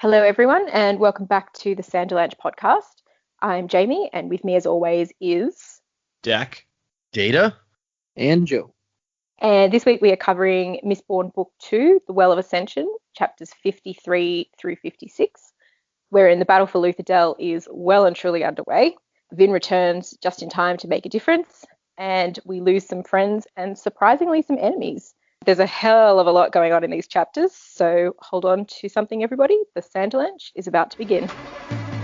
Hello, everyone, and welcome back to the Sanderlanche podcast. I'm Jamie, and with me, as always, is Dak. Data. And Joe. And this week we are covering Mistborn Book 2, The Well of Ascension, chapters 53 through 56, wherein the battle for Luthadel is well and truly underway. Vin returns just in time to make a difference, and we lose some friends and surprisingly some enemies. There's a hell of a lot going on in these chapters, so hold on to something, everybody. The Sanderlanche is about to begin.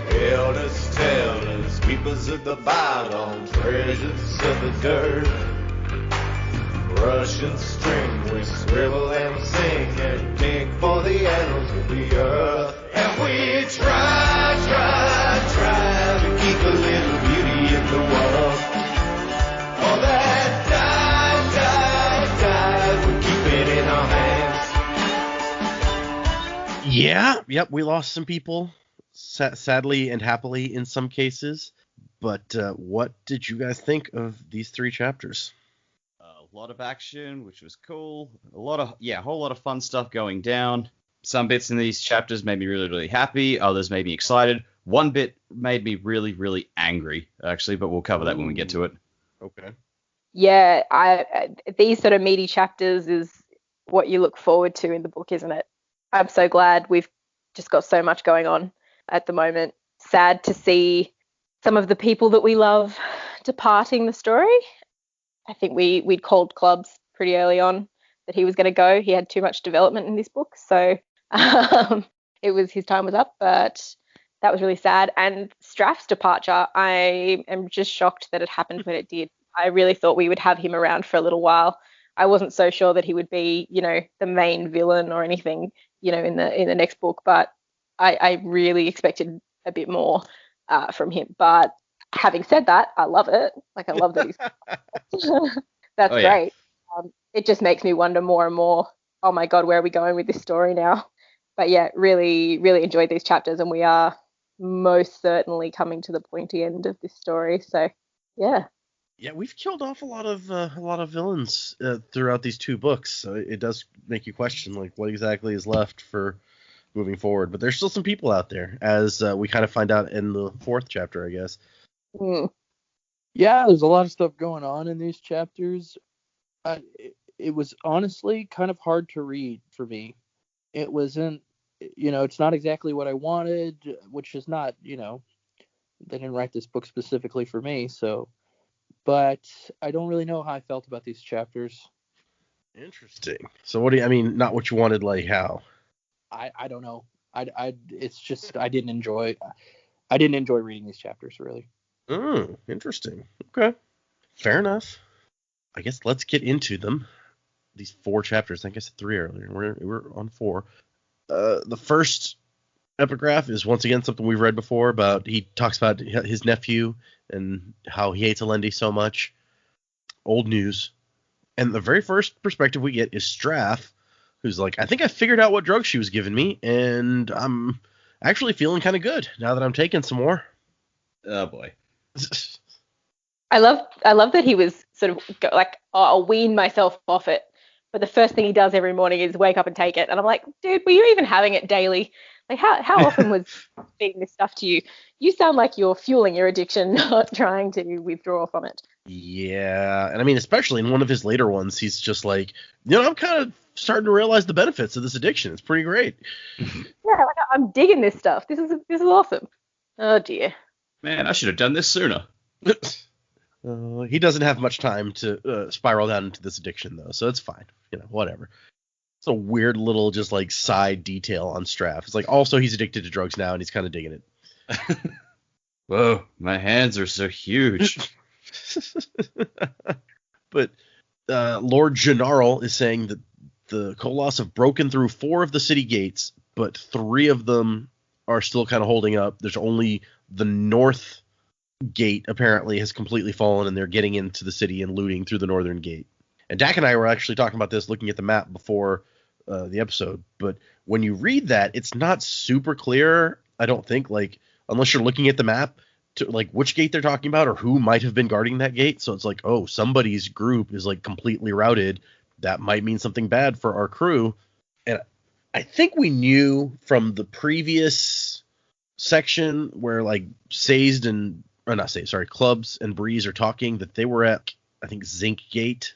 Elders, tellers, keepers of the bottom, treasures of the dirt. Russian string, we scribble and sing and dig for the annals of the earth. And we try to keep a little beauty in the world. All that died, we keep it in our hands. Yep, we lost some people, sadly and happily in some cases. But what did you guys think of these three chapters? A lot of action, which was cool. A whole lot of fun stuff going down. Some bits in these chapters made me really, really happy. Others made me excited. One bit made me really, really angry, actually, but we'll cover that when we get to it. Okay. Yeah, these sort of meaty chapters is what you look forward to in the book, isn't it? I'm so glad we've just got so much going on at the moment. Sad to see some of the people that we love departing the story. I think we'd called Clubs pretty early on that he was going to go. He had too much development in this book, so his time was up. But that was really sad. And Straff's departure, I am just shocked that it happened when it did. I really thought we would have him around for a little while. I wasn't so sure that he would be, the main villain or anything, in the next book. But I really expected a bit more from him. But having said that, I love it. I love that he's that's great. It just makes me wonder more and more, oh my God, where are we going with this story now? But yeah, really, really enjoyed these chapters, and we are most certainly coming to the pointy end of this story. So yeah. Yeah, we've killed off a lot of villains throughout these two books, so it does make you question what exactly is left for moving forward. But there's still some people out there, as we kind of find out in the fourth chapter, I guess. Yeah, there's a lot of stuff going on in these chapters. It was honestly kind of hard to read for me. It wasn't, it's not exactly what I wanted, which is not, they didn't write this book specifically for me, so. But I don't really know how I felt about these chapters. Interesting. So what do you, not what you wanted, how? I don't know. It's just I didn't enjoy reading these chapters, really. Interesting. Okay. Fair enough. I guess let's get into them. These four chapters. I think I said three earlier. We're on four. The first epigraph is once again something we've read before about. He talks about his nephew and how he hates Alendi so much. Old news. And the very first perspective we get is Straff, who's like, I think I figured out what drug she was giving me, and I'm actually feeling kind of good now that I'm taking some more. Oh boy. I love that he was sort of I'll wean myself off it. But the first thing he does every morning is wake up and take it. And I'm like, dude, were you even having it daily? How often was feeding this stuff to you? You sound like you're fueling your addiction, not trying to withdraw from it. Yeah. And especially in one of his later ones, he's just like, I'm kind of starting to realize the benefits of this addiction. It's pretty great. Yeah, I'm digging this stuff. This is awesome. Oh, dear. Man, I should have done this sooner. He doesn't have much time to spiral down into this addiction, though, so it's fine. Whatever. It's a weird little just side detail on Straff. It's also he's addicted to drugs now, and he's kind of digging it. Whoa, my hands are so huge. But Lord General is saying that the Koloss have broken through 4 of the city gates, but 3 of them are still kind of holding up. There's only the north gate apparently has completely fallen, and they're getting into the city and looting through the northern gate. And Dak and I were actually talking about this looking at the map before the episode, but when you read that, it's not super clear, I don't think, unless you're looking at the map, to which gate they're talking about or who might have been guarding that gate. So it's somebody's group is completely routed. That might mean something bad for our crew. And I think we knew from the previous section where like Clubs and Breeze are talking that they were at, I think, Zinc Gate,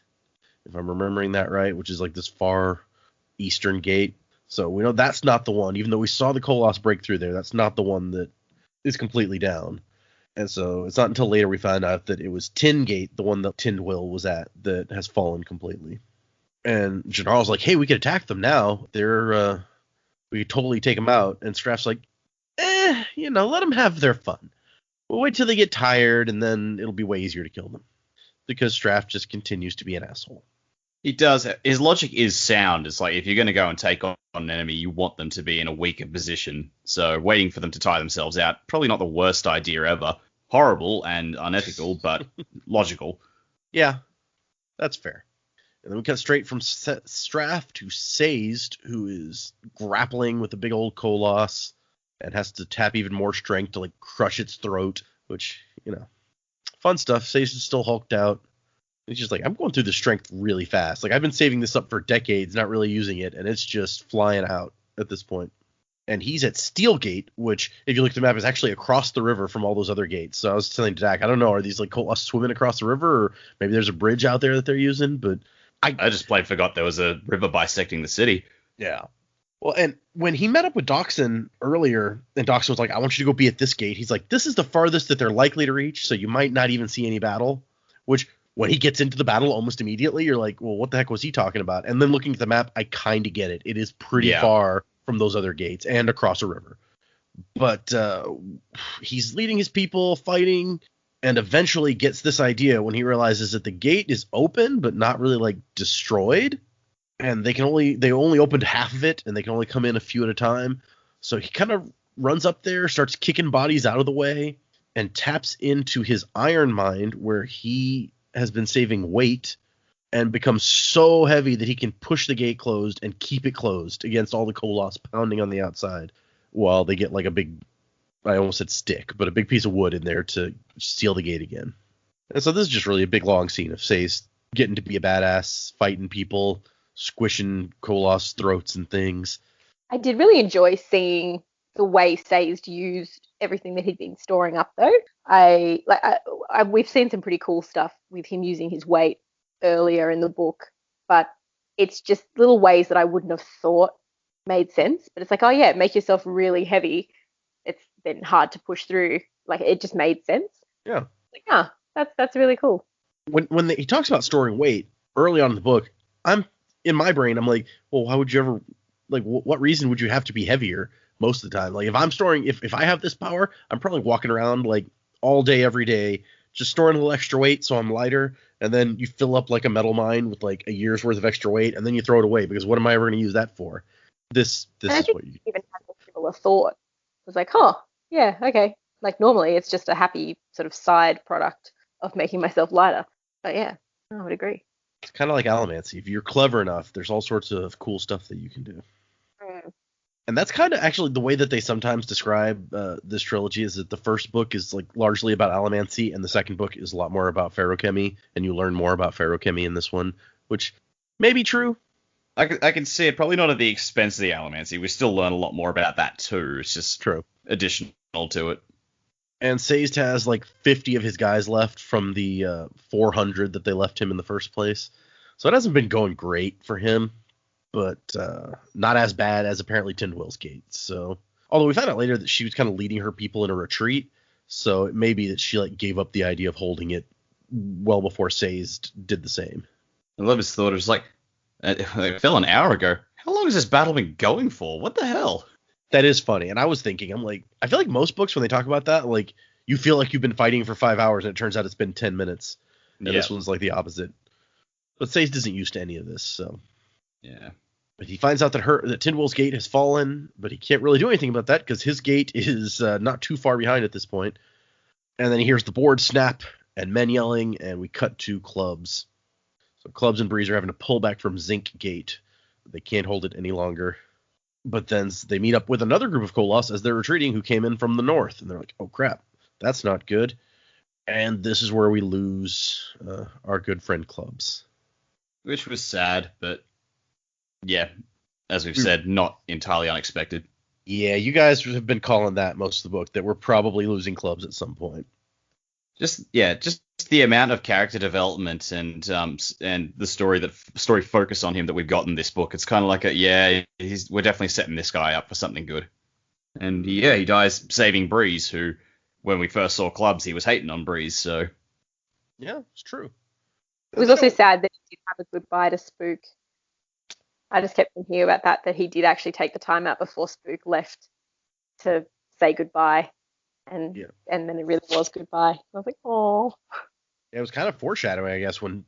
if I'm remembering that right, which is like this far eastern gate. So we know that's not the one, even though we saw the Koloss break through there. That's not the one that is completely down. And so it's not until later we found out that it was Tin Gate, the one that Tindwyl was at, that has fallen completely. And General's like, hey, we could attack them now. We could totally take them out. And Straff's like, let them have their fun. We'll wait till they get tired, and then it'll be way easier to kill them. Because Straff just continues to be an asshole. He does. His logic is sound. It's like, if you're going to go and take on an enemy, you want them to be in a weaker position. So waiting for them to tire themselves out, probably not the worst idea ever. Horrible and unethical, but logical. Yeah, that's fair. And then we cut straight from Straff to Sazed, who is grappling with a big old Koloss and has to tap even more strength to like crush its throat, which, fun stuff. Sazed is still hulked out. He's just like, I'm going through the strength really fast. Like, I've been saving this up for decades, not really using it, and it's just flying out at this point. And he's at Steelgate, which, if you look at the map, is actually across the river from all those other gates. So I was telling Dak, I don't know, are these like Koloss swimming across the river, or maybe there's a bridge out there that they're using? But I just plain forgot there was a river bisecting the city. Yeah. Well, and when he met up with Doxson earlier, and Doxson was like, I want you to go be at this gate. He's like, this is the farthest that they're likely to reach, so you might not even see any battle. Which, when he gets into the battle almost immediately, you're like, well, what the heck was he talking about? And then looking at the map, I kind of get it. It is pretty far from those other gates and across a river. But he's leading his people, fighting, and eventually gets this idea when he realizes that the gate is open but not really like destroyed, and they only opened half of it, and they can only come in a few at a time. So he kind of runs up there, starts kicking bodies out of the way, and taps into his iron mind where he has been saving weight and becomes so heavy that he can push the gate closed and keep it closed against all the Koloss pounding on the outside while they get like a big, I almost said stick, but a big piece of wood in there to seal the gate again. And so this is just really a big long scene of Sazed getting to be a badass, fighting people, squishing Koloss throats and things. I did really enjoy seeing the way Sazed used everything that he'd been storing up, though. We've seen some pretty cool stuff with him using his weight earlier in the book, but it's just little ways that I wouldn't have thought made sense. But it's like, oh yeah, make yourself really heavy. It's been hard to push through. Like, it just made sense. Yeah. Like, that's really cool. When he talks about storing weight early on in the book, I'm like, well, why would you ever, like, what reason would you have to be heavier most of the time? Like, if I'm storing, if I have this power, I'm probably walking around like all day, every day, just storing a little extra weight so I'm lighter, and then you fill up like a metal mine with like a year's worth of extra weight, and then you throw it away, because what am I ever going to use that for? This is what you even had a similar thought. I was like, oh, yeah, okay. Like, normally it's just a happy sort of side product of making myself lighter. But yeah, I would agree. It's kind of like Allomancy. If you're clever enough, there's all sorts of cool stuff that you can do. And that's kind of actually the way that they sometimes describe this trilogy, is that the first book is like largely about Allomancy, and the second book is a lot more about Feruchemy, and you learn more about Feruchemy in this one, which may be true. I can see it, probably not at the expense of the Allomancy. We still learn a lot more about that too. It's just true, additional to it. And Sazed has like 50 of his guys left from the 400 that they left him in the first place. So it hasn't been going great for him, but not as bad as apparently Tindwyl's Gate. So, although we found out later that she was kind of leading her people in a retreat, so it may be that she like gave up the idea of holding it well before Sazed did the same. I love his thought. It was like, it fell an hour ago. How long has this battle been going for? What the hell? That is funny. And I was thinking, I'm like, I feel like most books, when they talk about that, like, you feel like you've been fighting for 5 hours, and it turns out it's been 10 minutes. And this one's like the opposite. But Sazed isn't used to any of this, so. Yeah. But he finds out that Tindwyl's Gate has fallen, but he can't really do anything about that because his gate is not too far behind at this point. And then he hears the board snap and men yelling, and we cut to Clubs. So Clubs and Breeze are having to pull back from Zinc Gate. They can't hold it any longer. But then they meet up with another group of Koloss as they're retreating who came in from the north. And they're like, oh, crap, that's not good. And this is where we lose our good friend Clubs. Which was sad, but yeah. as we've said, not entirely unexpected. Yeah, you guys have been calling that most of the book, that we're probably losing clubs at some point. Just the amount of character development and the story focus on him that we've got in this book. It's kind of like we're definitely setting this guy up for something good. And he dies saving Breeze, who when we first saw clubs, he was hating on Breeze. So yeah, it's true. It was also sad that he did have a goodbye to Spook. I just kept thinking about that he did actually take the time out before Spook left to say goodbye. And then it really was goodbye. I was like, oh. It was kind of foreshadowing, I guess, when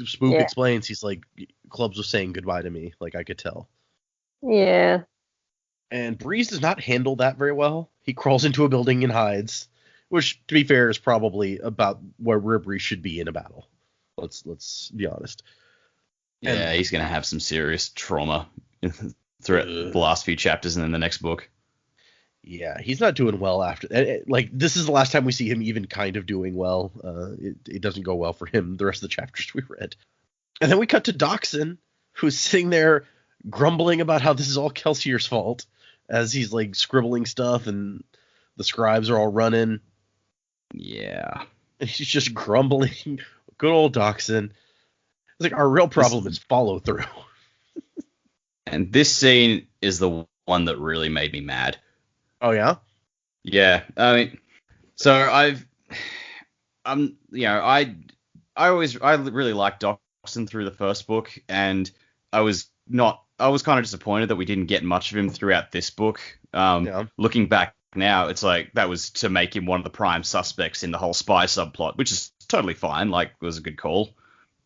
Spook explains, he's like, Clubs was saying goodbye to me. Like, I could tell. Yeah. And Breeze does not handle that very well. He crawls into a building and hides, which, to be fair, is probably about where Breeze should be in a battle. Let's be honest. Yeah, he's going to have some serious trauma throughout the last few chapters and then the next book. Yeah, he's not doing well after. This is the last time we see him even kind of doing well. It doesn't go well for him the rest of the chapters we read. And then we cut to Doxson, who's sitting there grumbling about how this is all Kelsier's fault, as he's like scribbling stuff and the scribes are all running. Yeah. And he's just grumbling. Good old Doxson. It's like, our real problem is follow through. And this scene is the one that really made me mad. Oh, yeah? Yeah. I mean, so I really liked Doxson through the first book, and I was kind of disappointed that we didn't get much of him throughout this book. Looking back now, it's like that was to make him one of the prime suspects in the whole spy subplot, which is totally fine. Like, it was a good call.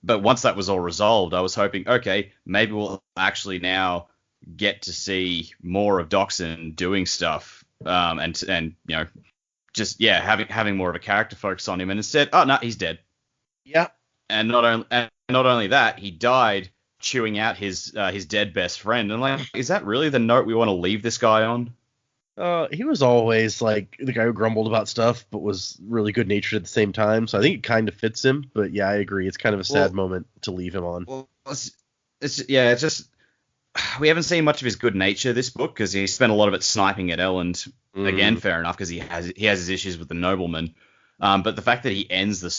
But once that was all resolved, I was hoping, okay, maybe we'll actually now get to see more of Doxson doing stuff, and having more of a character focus on him. And instead, oh no, he's dead. Yeah. And not only that, he died chewing out his dead best friend. And like, is that really the note we want to leave this guy on? He was always like the guy who grumbled about stuff, but was really good natured at the same time. So I think it kind of fits him. But yeah, I agree. It's kind of a sad moment to leave him on. Well, it's just we haven't seen much of his good nature this book, because he spent a lot of it sniping at Elend. Again, fair enough, because he has his issues with the nobleman. But the fact that he ends his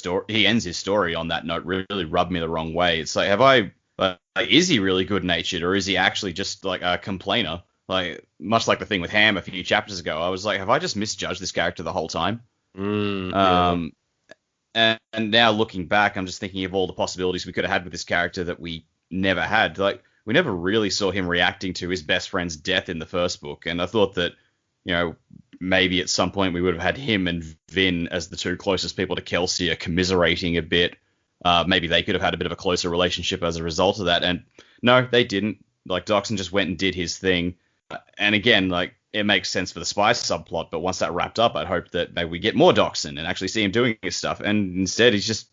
story on that note really rubbed me the wrong way. It's like, is he really good natured, or is he actually just like a complainer? Like, much like the thing with Ham a few chapters ago, I was like, have I just misjudged this character the whole time? And now looking back, I'm just thinking of all the possibilities we could have had with this character that we never had. Like, we never really saw him reacting to his best friend's death in the first book. And I thought that, maybe at some point we would have had him and Vin as the two closest people to Kelsier commiserating a bit. Maybe they could have had a bit of a closer relationship as a result of that. And no, they didn't. Like, Doxson just went and did his thing. And again, like, it makes sense for the spy subplot, but once that wrapped up, I'd hope that maybe we get more Doxson and actually see him doing his stuff. And instead, he just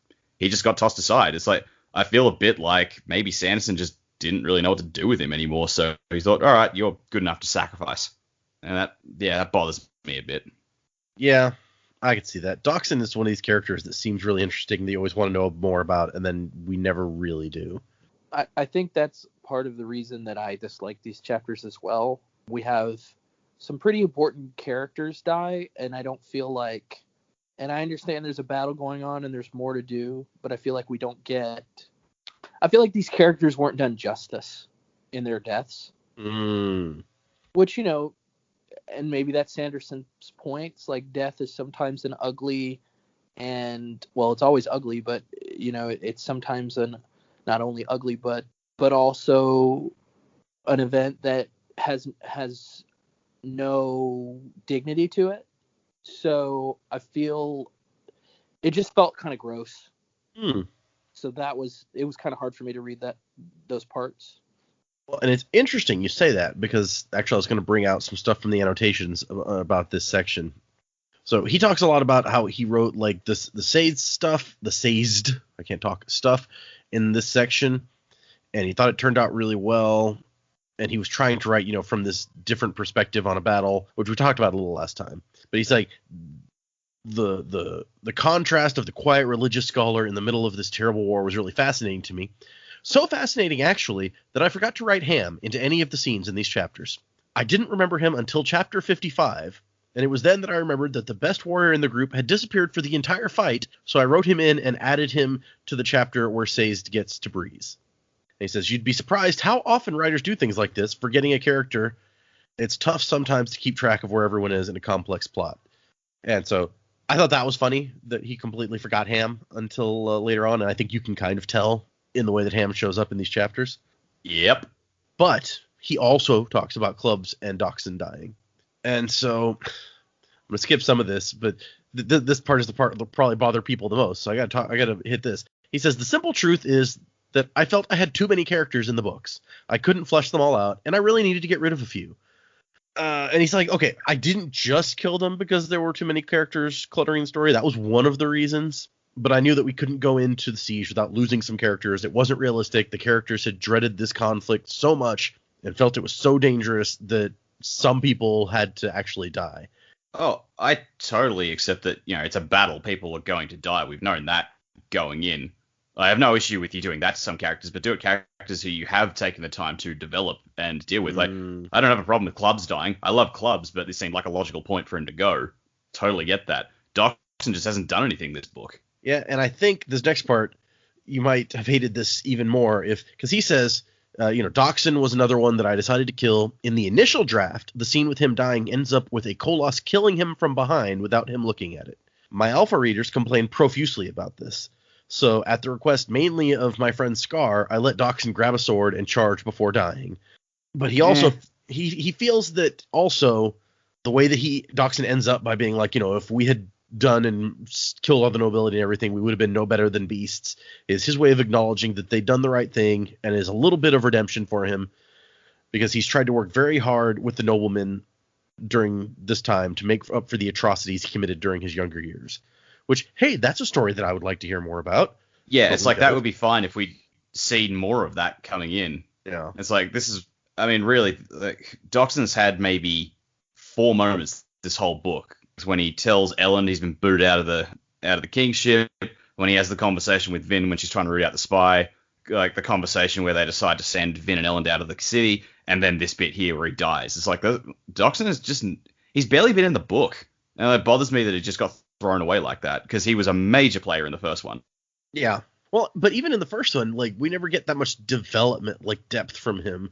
got tossed aside. It's like, I feel a bit like maybe Sanderson just didn't really know what to do with him anymore. So he thought, all right, you're good enough to sacrifice. And that bothers me a bit. Yeah, I could see that. Doxson is one of these characters that seems really interesting, that you always want to know more about, and then we never really do. I think that's part of the reason that I dislike these chapters as well. We have some pretty important characters die, and I don't feel like, and I understand there's a battle going on and there's more to do, but I feel like I feel like these characters weren't done justice in their deaths. Which, and maybe that's Sanderson's points, like, death is sometimes an ugly, and, well, it's always ugly, but, it's sometimes not only ugly, but also an event that has no dignity to it. So I feel it just felt kind of gross. So it was kind of hard for me to read those parts. Well, and it's interesting you say that, because actually I was going to bring out some stuff from the annotations about this section. So he talks a lot about how he wrote like the Sazed stuff, I can't talk, stuff in this section, and he thought it turned out really well, and he was trying to write, from this different perspective on a battle, which we talked about a little last time. But he's like, the contrast of the quiet religious scholar in the middle of this terrible war was really fascinating to me. So fascinating, actually, that I forgot to write Ham into any of the scenes in these chapters. I didn't remember him until chapter 55, and it was then that I remembered that the best warrior in the group had disappeared for the entire fight, so I wrote him in and added him to the chapter where Sazed gets to Breeze. And he says, you'd be surprised how often writers do things like this, forgetting a character. It's tough sometimes to keep track of where everyone is in a complex plot. And so I thought that was funny that he completely forgot Ham until later on, and I think you can kind of tell in the way that Ham shows up in these chapters. Yep. But he also talks about Clubs and Doxson dying. And so I'm going to skip some of this, but this part is the part that'll probably bother people the most. So I got to hit this. He says, the simple truth is that I felt I had too many characters in the books. I couldn't flesh them all out, and I really needed to get rid of a few. And he's like, okay, I didn't just kill them because there were too many characters cluttering the story. That was one of the reasons. But I knew that we couldn't go into the siege without losing some characters. It wasn't realistic. The characters had dreaded this conflict so much and felt it was so dangerous that some people had to actually die. Oh, I totally accept that, it's a battle. People are going to die. We've known that going in. I have no issue with you doing that to some characters, but do it characters who you have taken the time to develop and deal with. Like, I don't have a problem with Clubs dying. I love Clubs, but this seemed like a logical point for him to go. Totally get that. Doxson just hasn't done anything this book. Yeah, and I think this next part, you might have hated this even more because he says, Doxson was another one that I decided to kill. In the initial draft, the scene with him dying ends up with a Koloss killing him from behind without him looking at it. My alpha readers complained profusely about this. So at the request mainly of my friend Scar, I let Doxson grab a sword and charge before dying. But he also he feels that also the way that Doxson ends up by being like, if we had done and killed all the nobility and everything, we would have been no better than beasts, is his way of acknowledging that they'd done the right thing and is a little bit of redemption for him because he's tried to work very hard with the noblemen during this time to make up for the atrocities he committed during his younger years. Which, hey, that's a story that I would like to hear more about. Yeah, it's like that would be fine if we'd seen more of that coming in. Yeah. It's like, really, like, Doxson's had maybe 4 moments this whole book. It's when he tells Ellen he's been booted out of the kingship, when he has the conversation with Vin when she's trying to root out the spy, like the conversation where they decide to send Vin and Ellen out of the city, and then this bit here where he dies. It's like, Doxson is just, he's barely been in the book. And it bothers me that he just got thrown away like that, because he was a major player in the first one. Yeah. Well, but even in the first one, like, we never get that much development, like depth from him.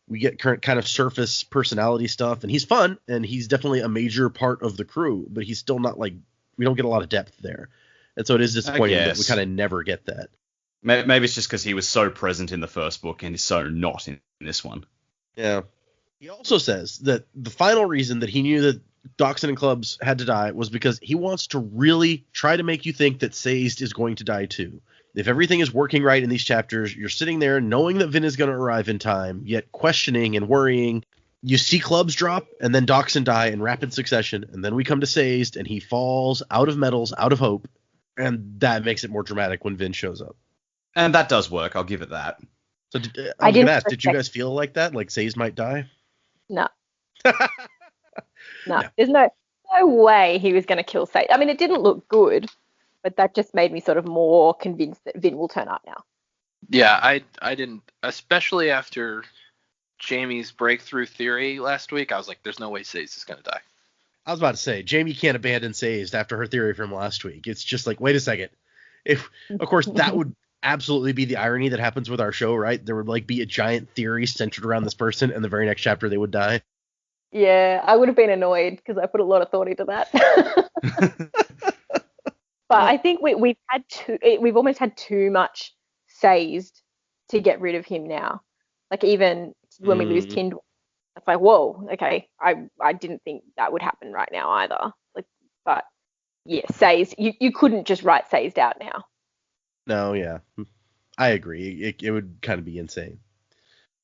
We get current kind of surface personality stuff, and he's fun, and he's definitely a major part of the crew, but he's still not, like, we don't get a lot of depth there. And so it is disappointing that we kind of never get that. Maybe it's just because he was so present in the first book and he's so not in this one. Yeah. He also says that the final reason that he knew that Doxson and Clubs had to die was because he wants to really try to make you think that Sazed is going to die too. If everything is working right in these chapters, you're sitting there knowing that Vin is going to arrive in time, yet questioning and worrying. You see Clubs drop, and then Doxson die in rapid succession, and then we come to Sazed, and he falls out of metals, out of hope, and that makes it more dramatic when Vin shows up. And that does work, I'll give it that. So I was going to ask, did you guys feel like that? Like Sazed might die? No. No, there's no way he was going to kill Sazed. I mean, it didn't look good, but that just made me sort of more convinced that Vin will turn up now. Yeah, I didn't, especially after Jamie's breakthrough theory last week. I was like, there's no way Sazed is going to die. I was about to say, Jamie can't abandon Sazed after her theory from last week. It's just like, wait a second. If, of course, that would absolutely be the irony that happens with our show, right? There would like be a giant theory centered around this person, and the very next chapter they would die. Yeah, I would have been annoyed because I put a lot of thought into that. But I think we've almost had too much Sazed to get rid of him now. Like even when we lose Kindle, it's like, whoa, okay, I didn't think that would happen right now either. Like, but yeah, Sazed, you couldn't just write Sazed out now. No, yeah, I agree. It would kind of be insane.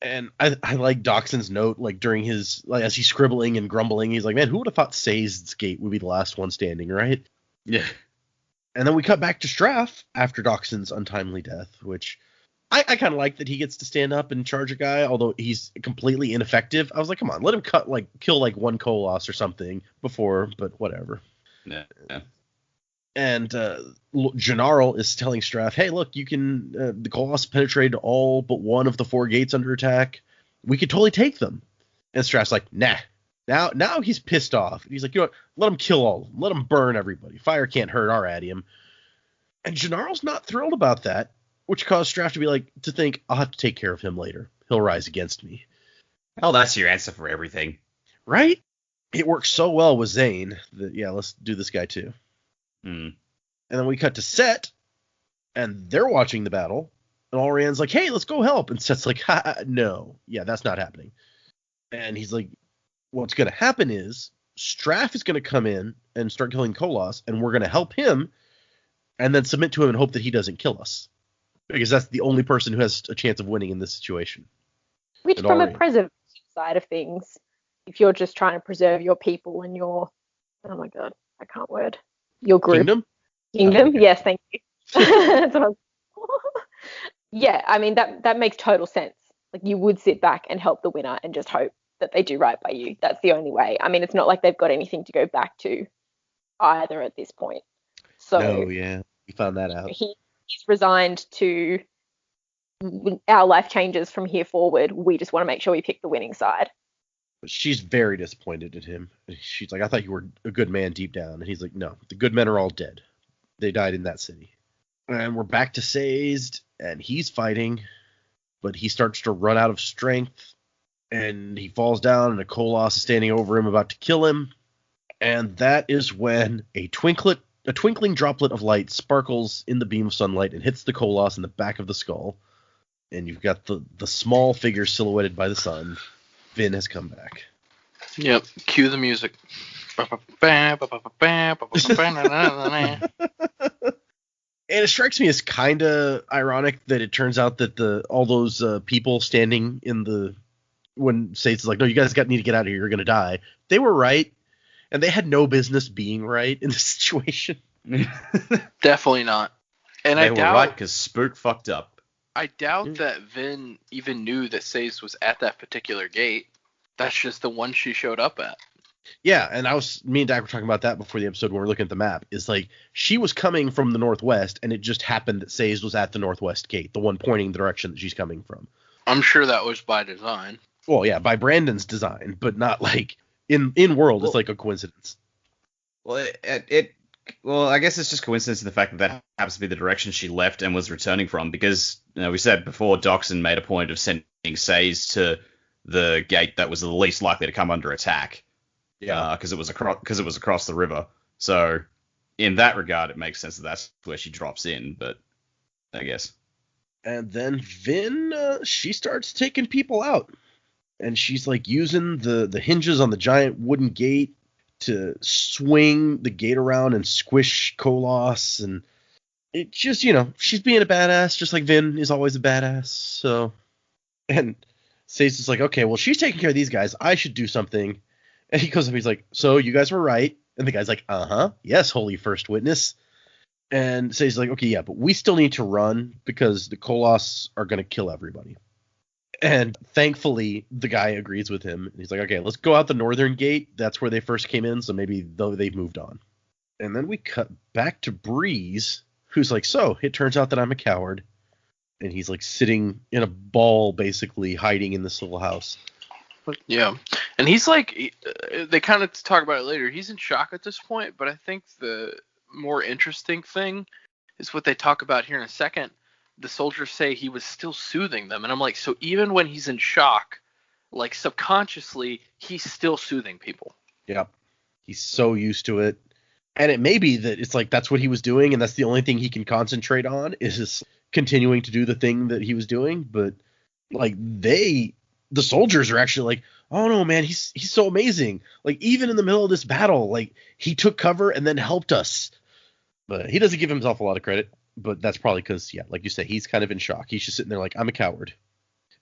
And I like Doxson's note, like during his, like as he's scribbling and grumbling, he's like, man, who would have thought Sazed's gate would be the last one standing, right? Yeah. And then we cut back to Straff after Doxson's untimely death, which I kind of like that he gets to stand up and charge a guy, although he's completely ineffective. I was like, come on, let him kill like one Koloss or something before, but whatever. Yeah. And Gennaro is telling Straff, hey, look, you can the Colossus penetrated all but one of the 4 gates under attack. We could totally take them. And Straff's like, nah. Now he's pissed off. He's like, you know what? Let him kill all of them. Let him burn everybody. Fire can't hurt our Adium. And Gennaro's not thrilled about that, which caused Straff to think, I'll have to take care of him later. He'll rise against me. Oh, that's your answer for everything. Right? It works so well with Zane that, yeah, let's do this guy too. Hmm. And then we cut to Set, and they're watching the battle. And Allrian's like, hey, let's go help. And Set's like, no. Yeah, that's not happening. And he's like, what's going to happen is Straff is going to come in and start killing Kolos, and we're going to help him and then submit to him and hope that he doesn't kill us. Because that's the only person who has a chance of winning in this situation. Which, And from a Allrian. preservation side of things, if you're just trying to preserve your people and your, oh my god, I can't word, your group. Kingdom? Kingdom? Oh, okay. Yes, thank you. That's what yeah, I mean, that makes total sense. Like, you would sit back and help the winner and just hope that they do right by you. That's the only way. I mean, it's not like they've got anything to go back to either at this point. So No, yeah. We found that out. he's resigned to our life changes from here forward. We just want to make sure we pick the winning side. But she's very disappointed in him. She's like, I thought you were a good man deep down. And he's like, no, the good men are all dead. They died in that city. And we're back to Sazed, and he's fighting, but he starts to run out of strength, and he falls down, and a Kolos is standing over him about to kill him. And that is when a twinkling droplet of light sparkles in the beam of sunlight and hits the Kolos in the back of the skull. And you've got the small figure silhouetted by the sun. Vin has come back. Yep. Cue the music. And it strikes me as kind of ironic that it turns out that all those people standing in when Sazed is like, no, you guys need to get out of here. You're going to die. They were right. And they had no business being right in this situation. Definitely not. And They I were doubt right because Spook fucked up. I doubt that Vin even knew that Sazed was at that particular gate. That's just the one she showed up at. Yeah, and me and Dak were talking about that before the episode when we were looking at the map. Is like, she was coming from the northwest, and it just happened that Sazed was at the northwest gate, the one pointing the direction that she's coming from. I'm sure that was by design. Well, yeah, by Brandon's design, but not like in world. It's like a coincidence. Well, well, I guess it's just coincidence in the fact that happens to be the direction she left and was returning from, because we said before Doxson made a point of sending Sazed to the gate that was the least likely to come under attack. Yeah, because it was across the river. So in that regard, it makes sense that that's where she drops in. But I guess. And then Vin, she starts taking people out, and she's like using the hinges on the giant wooden gate to swing the gate around and squish Kolos, and it just, she's being a badass, just like Vin is always a badass. So, and Sazed is like, okay, well, she's taking care of these guys. I should do something. And he goes up, he's like, so you guys were right. And the guy's like, yes, holy first witness. And Sazed is like, okay, yeah, but we still need to run because the Kolos are going to kill everybody. And thankfully, the guy agrees with him. And he's like, okay, let's go out the northern gate. That's where they first came in, so maybe they've moved on. And then we cut back to Breeze, who's like, so it turns out that I'm a coward. And he's like sitting in a ball, basically hiding in this little house. Yeah. And he's like, they kind of talk about it later. He's in shock at this point, but I think the more interesting thing is what they talk about here in a second. The soldiers say he was still soothing them. And I'm like, so even when he's in shock, like subconsciously, he's still soothing people. Yep. He's so used to it. And it may be that it's like that's what he was doing, and that's the only thing he can concentrate on is continuing to do the thing that he was doing. But like the soldiers are actually like, oh no, man, he's so amazing. Like even in the middle of this battle, like he took cover and then helped us. But he doesn't give himself a lot of credit. But that's probably because, yeah, like you say, he's kind of in shock. He's just sitting there like, I'm a coward.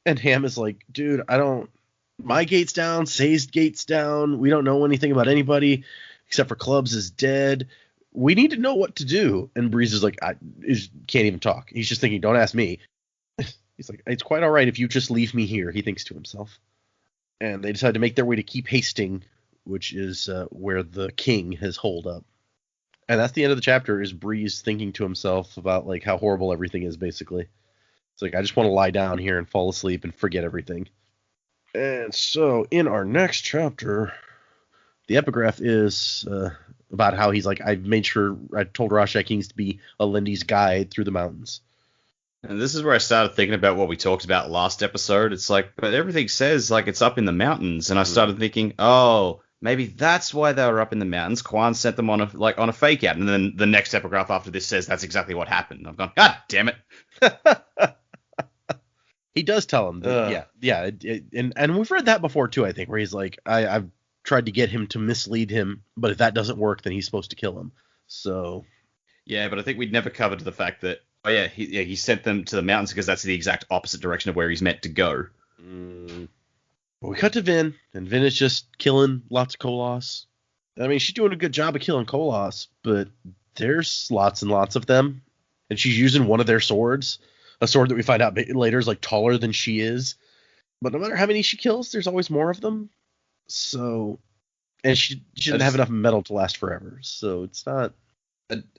And Ham is like, dude, my gate's down, Sazed gate's down. We don't know anything about anybody except for Clubs is dead. We need to know what to do. And Breeze is like, can't even talk. He's just thinking, don't ask me. He's like, it's quite all right if you just leave me here, he thinks to himself. And they decide to make their way to Keep Hasting, which is where the king has holed up. And that's the end of the chapter, is Breeze thinking to himself about like how horrible everything is, basically. It's like, I just want to lie down here and fall asleep and forget everything. And so in our next chapter, the epigraph is about how he's like, I told Rashai Kings to be Alindi's guide through the mountains. And this is where I started thinking about what we talked about last episode. It's like, but everything says like it's up in the mountains. And I started thinking, oh, maybe that's why they were up in the mountains. Quan sent them on a fake out. And then the next epigraph after this says that's exactly what happened. I've gone, God damn it. He does tell him that, and we've read that before too, I think, where he's like, I've tried to get him to mislead him, but if that doesn't work, then he's supposed to kill him. So yeah, but I think we'd never covered the fact that he sent them to the mountains because that's the exact opposite direction of where he's meant to go. We cut to Vin, and Vin is just killing lots of Koloss. I mean, she's doing a good job of killing Koloss, but there's lots and lots of them, and she's using one of their swords. A sword that we find out later is like taller than she is. But no matter how many she kills, there's always more of them. So, and she doesn't have enough metal to last forever. So it's not.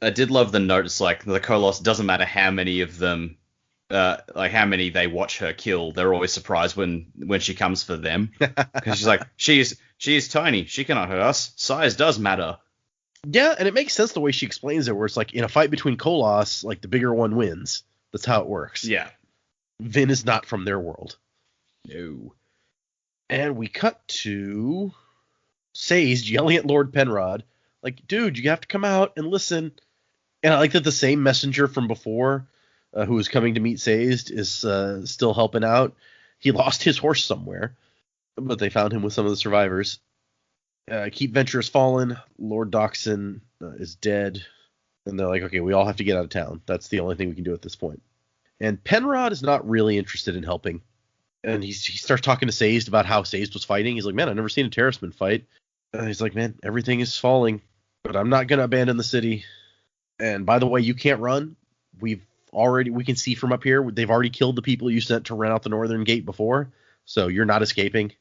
I did love the note. It's like the Koloss, doesn't matter how many of them, like how many they watch her kill. They're always surprised when she comes for them. Because she's like, she is tiny. She cannot hurt us. Size does matter. Yeah, and it makes sense the way she explains it, where it's like in a fight between Koloss, like the bigger one wins. That's how it works. Yeah. Vin is not from their world. No. And we cut to Sazed yelling at Lord Penrod, like, dude, you have to come out and listen. And I like that the same messenger from before, who was coming to meet Sazed, is still helping out. He lost his horse somewhere, but they found him with some of the survivors. Keep Venture has fallen. Lord Dockson is dead. And they're like, okay, we all have to get out of town. That's the only thing we can do at this point. And Penrod is not really interested in helping. And he starts talking to Sazed about how Sazed was fighting. He's like, man, I've never seen a Terraceman fight. He's like, man, everything is falling, but I'm not going to abandon the city. And by the way, you can't run. We can see from up here, they've already killed the people you sent to run out the northern gate before. So you're not escaping.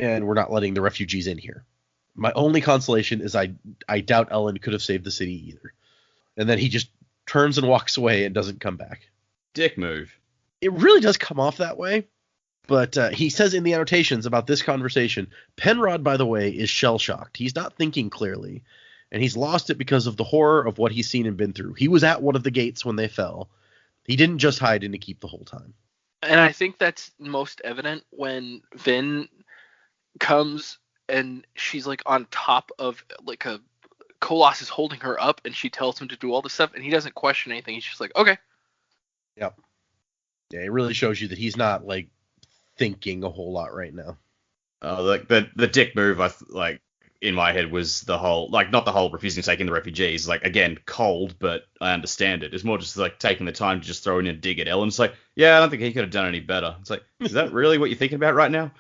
And we're not letting the refugees in here. My only consolation is I doubt Ellen could have saved the city either. And then he just turns and walks away and doesn't come back. Dick move. It really does come off that way. But he says in the annotations about this conversation, Penrod, by the way, is shell-shocked. He's not thinking clearly. And he's lost it because of the horror of what he's seen and been through. He was at one of the gates when they fell. He didn't just hide in to keep the whole time. And I think that's most evident when Vin comes and she's like on top of like a Koloss is holding her up and she tells him to do all this stuff and he doesn't question anything. He's just like, okay. Yep. Yeah, it really shows you that he's not like thinking a whole lot right now. Like the dick move, in my head was the whole, like, not the whole refusing to take in the refugees. Like, again, cold, but I understand it. It's more just like taking the time to just throw in a dig at Ellen. It's like, yeah, I don't think he could have done any better. It's like, is that really what you're thinking about right now?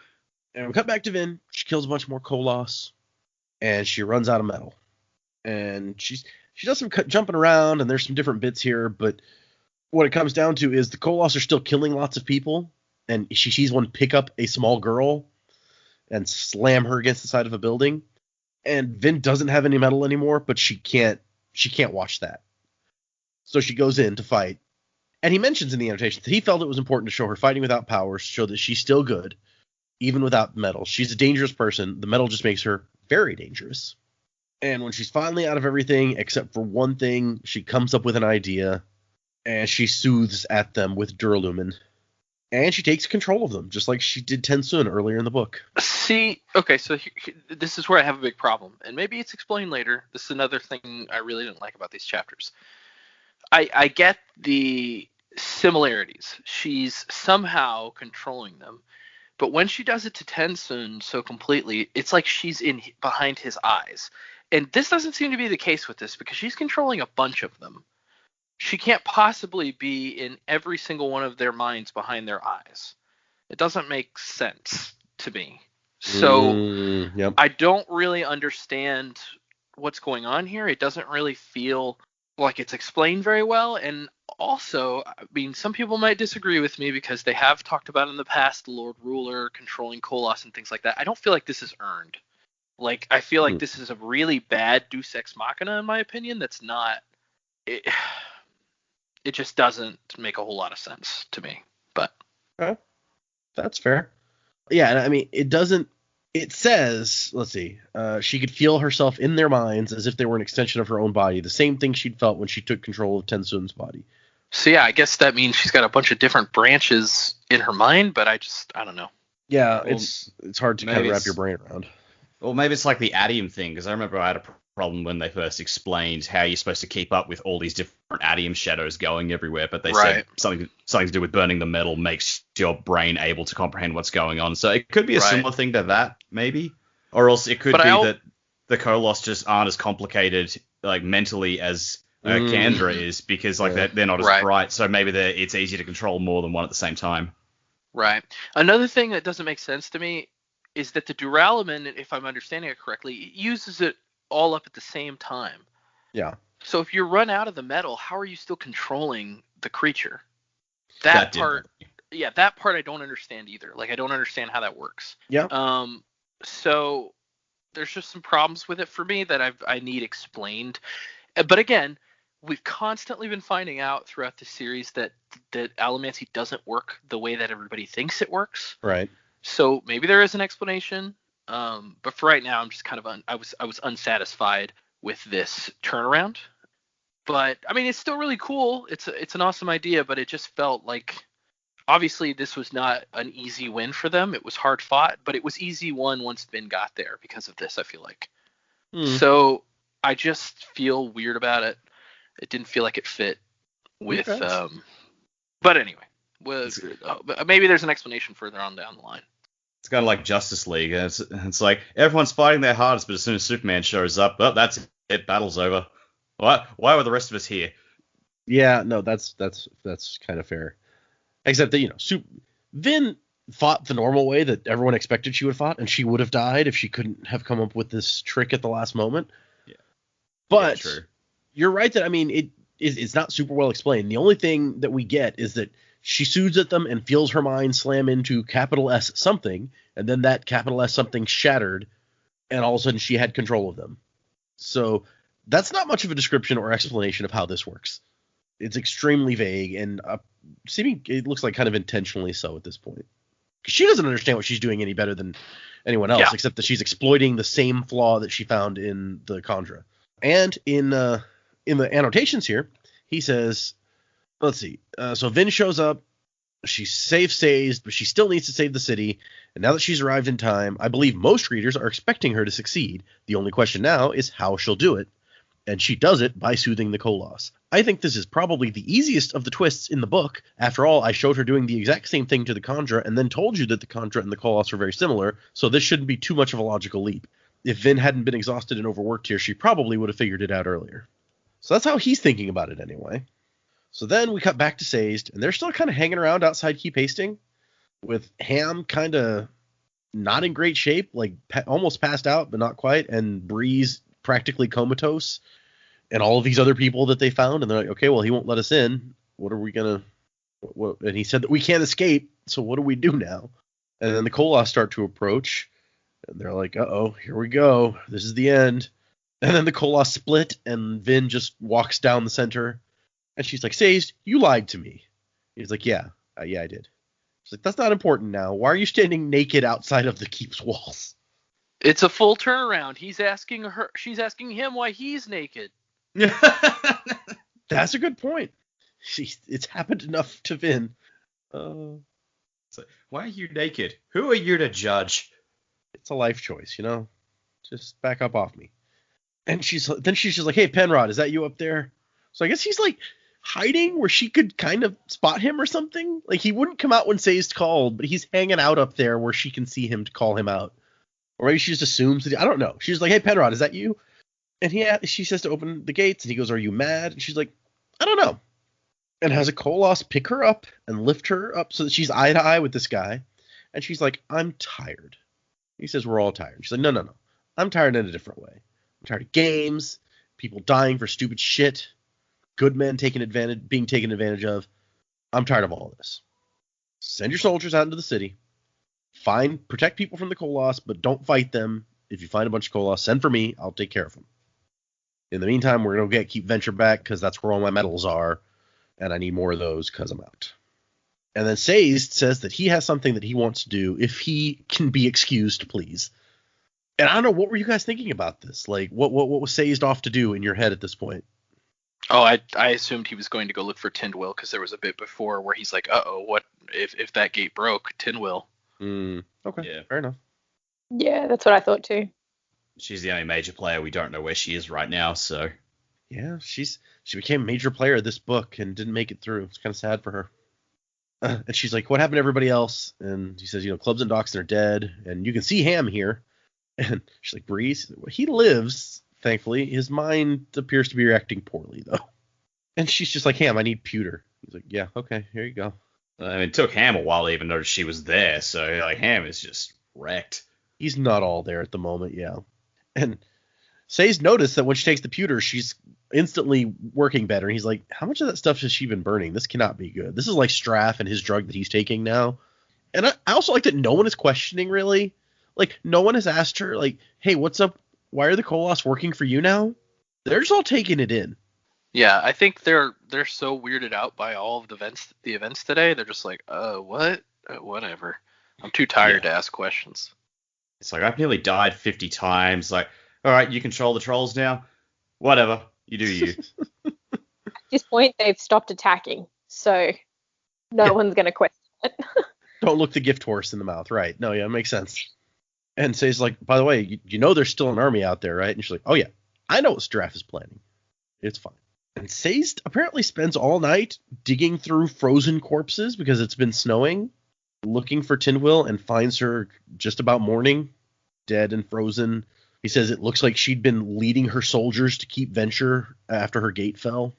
And we cut back to Vin. She kills a bunch more Koloss, and she runs out of metal. And she does some jumping around, and there's some different bits here, but what it comes down to is the Koloss are still killing lots of people, and she sees one pick up a small girl and slam her against the side of a building. And Vin doesn't have any metal anymore, but she can't watch that. So she goes in to fight. And he mentions in the annotation that he felt it was important to show her fighting without powers, to show that she's still good, even without metal. She's a dangerous person. The metal just makes her very dangerous. And when she's finally out of everything, except for one thing, she comes up with an idea, and she soothes at them with Duralumin. And she takes control of them, just like she did Tensun earlier in the book. See, okay, so this is where I have a big problem. And maybe it's explained later. This is another thing I really didn't like about these chapters. I get the similarities. She's somehow controlling them. But when she does it to Tensun so completely, it's like she's in behind his eyes. And this doesn't seem to be the case with this, because she's controlling a bunch of them. She can't possibly be in every single one of their minds behind their eyes. It doesn't make sense to me. So Yep. I don't really understand what's going on here. It doesn't really feel like it's explained very well. And also, I mean, some people might disagree with me because they have talked about in the past Lord Ruler controlling Koloss and things like that. I don't feel like this is earned. Like, I feel like this is a really bad Deus Ex Machina, in my opinion. That's not. It just doesn't make a whole lot of sense to me. But that's fair. Yeah, and I mean, it doesn't. It says, let's see, she could feel herself in their minds as if they were an extension of her own body, the same thing she'd felt when she took control of Tensun's body. So yeah, I guess that means she's got a bunch of different branches in her mind, but I don't know. Yeah, Well, it's hard to kind of wrap your brain around. Well, maybe it's like the adium thing, because I remember I had a problem when they first explained how you're supposed to keep up with all these different adium shadows going everywhere, but they said something to do with burning the metal makes your brain able to comprehend what's going on. So it could be a similar thing to that, maybe. Or else it could be that the Koloss just aren't as complicated, like, mentally as Kandra is, because like they're not as bright, so maybe it's easier to control more than one at the same time. Right. Another thing that doesn't make sense to me is that the duralumin, if I'm understanding it correctly, it uses it all up at the same time. Yeah. So if you run out of the metal, how are you still controlling the creature? That part I don't understand either. Like, I don't understand how that works. Yeah. So there's just some problems with it for me that I need explained. But again, we've constantly been finding out throughout the series that allomancy doesn't work the way that everybody thinks it works. Right. So maybe there is an explanation. But for right now, I'm just kind of I was unsatisfied with this turnaround. But I mean, it's still really cool. It's an awesome idea, but it just felt like, obviously this was not an easy win for them. It was hard fought, but it was easy won once Vin got there because of this, I feel like. So I just feel weird about it. It didn't feel like it fit with but anyway, maybe there's an explanation further on down the line. It's kind of like Justice League. It's like everyone's fighting their hardest, but as soon as Superman shows up, that's it. Battle's over. Why were the rest of us here? Yeah, no, that's kind of fair. Except that Vin fought the normal way that everyone expected she would fought, and she would have died if she couldn't have come up with this trick at the last moment. Yeah, but true. You're right that, I mean, it's not super well explained. The only thing that we get is that she soothes at them and feels her mind slam into capital S something, and then that capital S something shattered, and all of a sudden she had control of them. So that's not much of a description or explanation of how this works. It's extremely vague, and it looks like kind of intentionally so at this point. She doesn't understand what she's doing any better than anyone else, except that she's exploiting the same flaw that she found in the Kandra. And in the annotations here, he says, let's see. So Vin shows up. She's saved, but she still needs to save the city. And now that she's arrived in time, I believe most readers are expecting her to succeed. The only question now is how she'll do it. And she does it by soothing the Koloss. I think this is probably the easiest of the twists in the book. After all, I showed her doing the exact same thing to the Kandra and then told you that the Kandra and the Koloss are very similar, so this shouldn't be too much of a logical leap. If Vin hadn't been exhausted and overworked here, she probably would have figured it out earlier. So that's how he's thinking about it anyway. So then we cut back to Sazed, and they're still kind of hanging around outside Keep Hasting, with Ham kind of not in great shape, like almost passed out, but not quite, and Breeze practically comatose, and all of these other people that they found, and they're like, okay, well, he won't let us in. What are we gonna? What? And he said that we can't escape. So what do we do now? And then the Koloss start to approach, and they're like, uh-oh, here we go. This is the end. And then the Koloss split, and Vin just walks down the center, and she's like, Sazed, you lied to me. He's like, yeah, I did. She's like, that's not important now. Why are you standing naked outside of the Keep's walls? It's a full turnaround. She's asking him why he's naked. That's a good point. It's happened enough to Vin. It's like, why are you naked? Who are you to judge? It's a life choice, Just back up off me. And she's just like, hey, Penrod, is that you up there? So I guess he's like hiding where she could kind of spot him or something. Like, he wouldn't come out when Sazed called, but he's hanging out up there where she can see him to call him out. Or maybe she just assumes that I don't know. She's like, hey, Penrod, is that you? And she says to open the gates, and he goes, are you mad? And she's like, I don't know. And has a Koloss pick her up and lift her up so that she's eye to eye with this guy. And she's like, I'm tired. He says, we're all tired. She's like, no. I'm tired in a different way. I'm tired of games, people dying for stupid shit, good men being taken advantage of. I'm tired of all of this. Send your soldiers out into the city. Protect people from the Koloss, but don't fight them. if you find a bunch of Koloss, send for me. I'll take care of them. In the meantime, we're going to keep Venture back because that's where all my medals are, and I need more of those because I'm out. And then Sazed says that he has something that he wants to do if he can be excused, please. And I don't know, what were you guys thinking about this? Like, what was Sazed off to do in your head at this point? Oh, I assumed he was going to go look for Tindwyl because there was a bit before where he's like, uh-oh, what if that gate broke? Tindwyl. Okay, Yeah. fair enough. Yeah, that's what I thought too. She's the only major player. We don't know where she is right now, so. Yeah, she became a major player of this book and didn't make it through. It's kind of sad for her. And she's like, what happened to everybody else? And he says, Clubs and Docks are dead, and you can see Ham here. And she's like, Breeze? He lives, thankfully. His mind appears to be reacting poorly, though. And she's just like, Ham, I need pewter. He's like, yeah, okay, here you go. I mean, it took Ham a while to even notice she was there, so, like, Ham is just wrecked. He's not all there at the moment, yeah. And Say's noticed that when she takes the pewter, she's instantly working better. And he's like, how much of that stuff has she been burning? This cannot be good. This is like Straff and his drug that he's taking now. And I also like that no one is questioning, really. Like, no one has asked her, like, hey, what's up? Why are the Koloss working for you now? They're just all taking it in. Yeah, I think they're so weirded out by all of the events today. They're just like, what? Whatever. I'm too tired to ask questions. It's like, I've nearly died 50 times. Like, all right, you control the trolls now. Whatever. You do you. At this point, they've stopped attacking, so no one's going to question it. Don't look the gift horse in the mouth. Right. No, yeah, it makes sense. And Say's like, by the way, you know there's still an army out there, right? And she's like, oh, yeah, I know what Straff is planning. It's fine. And Say's apparently spends all night digging through frozen corpses because it's been snowing, looking for Tindwyl, and finds her just about morning, dead and frozen. He says it looks like she'd been leading her soldiers to keep Venture after her gate fell.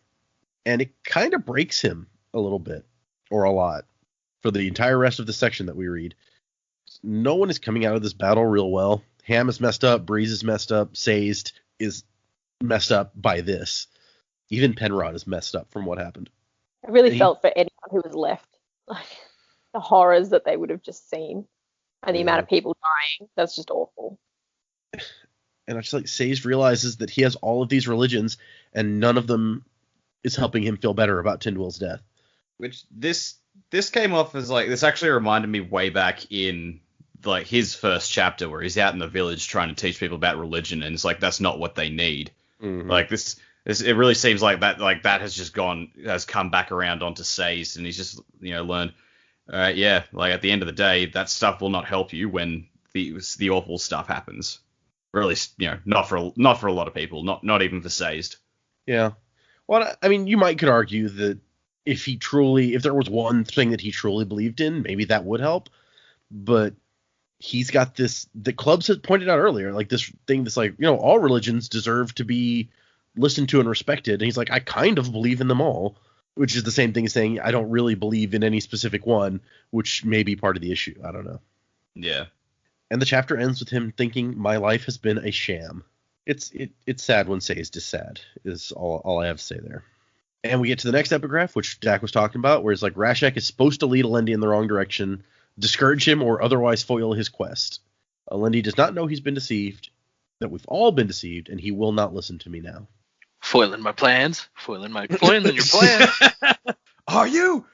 And it kind of breaks him a little bit, or a lot, for the entire rest of the section that we read. No one is coming out of this battle real well. Ham is messed up. Breeze is messed up. Sazed is messed up by this. Even Penrod is messed up from what happened. I really felt for anyone who was left. Like, the horrors that they would have just seen. And the amount of people dying. That's just awful. And I just like, Sazed realizes that he has all of these religions, and none of them is helping him feel better about Tindwyl's death. Which this came off as like, this actually reminded me way back in like his first chapter where he's out in the village trying to teach people about religion, and it's like, that's not what they need. Mm-hmm. Like this it really seems like that has come back around onto Sazed, and he's just, learned, like at the end of the day, that stuff will not help you when the awful stuff happens. Or at least, not for a lot of people, not even for Sazed. Yeah. Well, I mean, you could argue that if there was one thing that he truly believed in, maybe that would help. But he's got this, the clubs had pointed out earlier, like this thing that's like, all religions deserve to be listened to and respected. And he's like, I kind of believe in them all, which is the same thing as saying I don't really believe in any specific one, which may be part of the issue. I don't know. Yeah. And the chapter ends with him thinking, my life has been a sham. It's sad when Sazed is sad, is all I have to say there. And we get to the next epigraph, which Dak was talking about, where it's like Rashek is supposed to lead Alendi in the wrong direction, discourage him, or otherwise foil his quest. Alendi does not know he's been deceived, that we've all been deceived, and he will not listen to me now. Foiling my plans. Foiling your plans. Are you?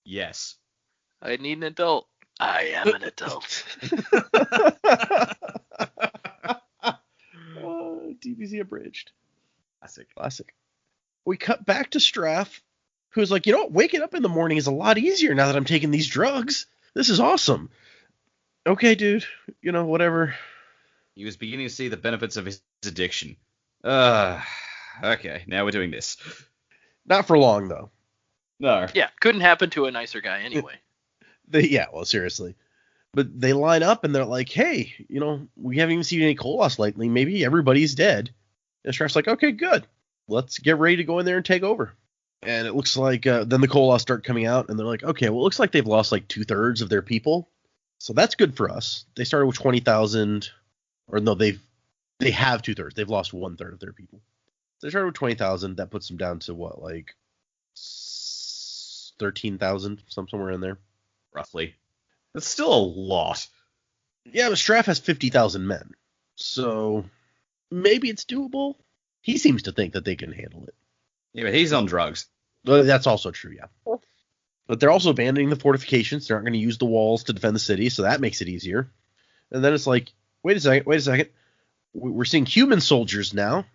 Yes. I need an adult. I am an adult. DBZ abridged. Classic. We cut back to Straff, who's like, waking up in the morning is a lot easier now that I'm taking these drugs. This is awesome. Okay, dude. Whatever. He was beginning to see the benefits of his addiction. Okay, now we're doing this. Not for long, though. No. Yeah, couldn't happen to a nicer guy anyway. Seriously. But they line up and they're like, hey, we haven't even seen any Koloss lately. Maybe everybody's dead. And Straff's like, okay, good. Let's get ready to go in there and take over. And it looks like then the Koloss start coming out, and they're like, okay, well, it looks like they've lost like 2/3 of their people. So that's good for us. They started with 20,000, or no, they have 2/3. They've lost 1/3 of their people. So they started with 20,000. That puts them down to what, like 13,000, somewhere in there. Roughly. That's still a lot. Yeah, but Straff has 50,000 men. So maybe it's doable. He seems to think that they can handle it. Yeah, but he's on drugs. But that's also true, yeah. But they're also abandoning the fortifications. They're not going to use the walls to defend the city, so that makes it easier. And then it's like, wait a second. We're seeing human soldiers now.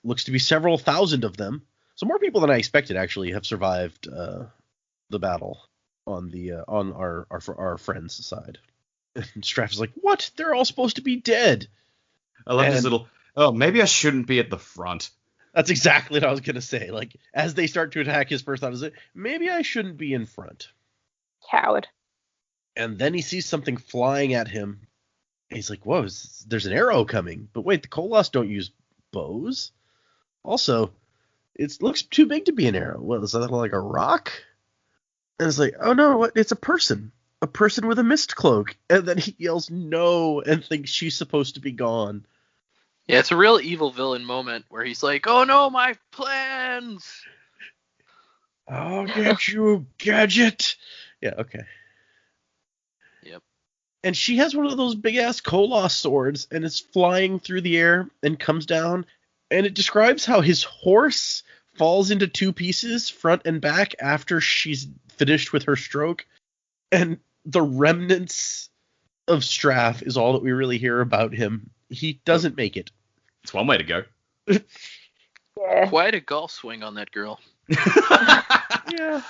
Looks to be several thousand of them. So more people than I expected actually have survived the battle on our friends' side. And Straff is like, what? They're all supposed to be dead. I love this little, oh, maybe I shouldn't be at the front. That's exactly what I was going to say. Like, as they start to attack, his first thought is, maybe I shouldn't be in front. Coward. And then he sees something flying at him. And he's like, whoa, there's an arrow coming. But wait, the Koloss don't use bows. Also, it looks too big to be an arrow. What, is that like a rock? And it's like, oh no, what? It's a person. A person with a mist cloak. And then he yells no and thinks she's supposed to be gone. Yeah, it's a real evil villain moment where he's like, oh no, my plans! I'll get you, gadget! Yeah, okay. Yep. And she has one of those big-ass Koloss swords, and it's flying through the air and comes down, and it describes how his horse falls into two pieces, front and back, after she's finished with her stroke, and the remnants of Straff is all that we really hear about him. He doesn't make it. It's one way to go. Yeah. Quite a golf swing on that girl. Yeah.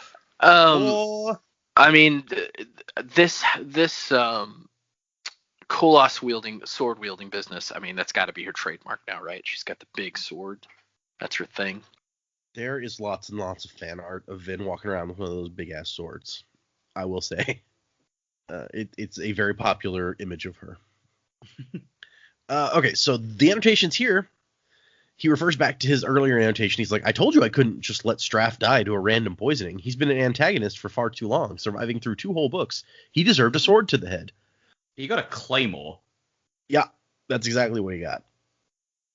I mean, this Koloss sword wielding business. I mean, that's got to be her trademark now, right? She's got the big sword. That's her thing. There is lots and lots of fan art of Vin walking around with one of those big-ass swords, I will say. It's a very popular image of her. Okay, so the annotations here, he refers back to his earlier annotation. He's like, I told you I couldn't just let Straff die to a random poisoning. He's been an antagonist for far too long, surviving through 2 whole books. He deserved a sword to the head. He got a claymore. Yeah, that's exactly what he got.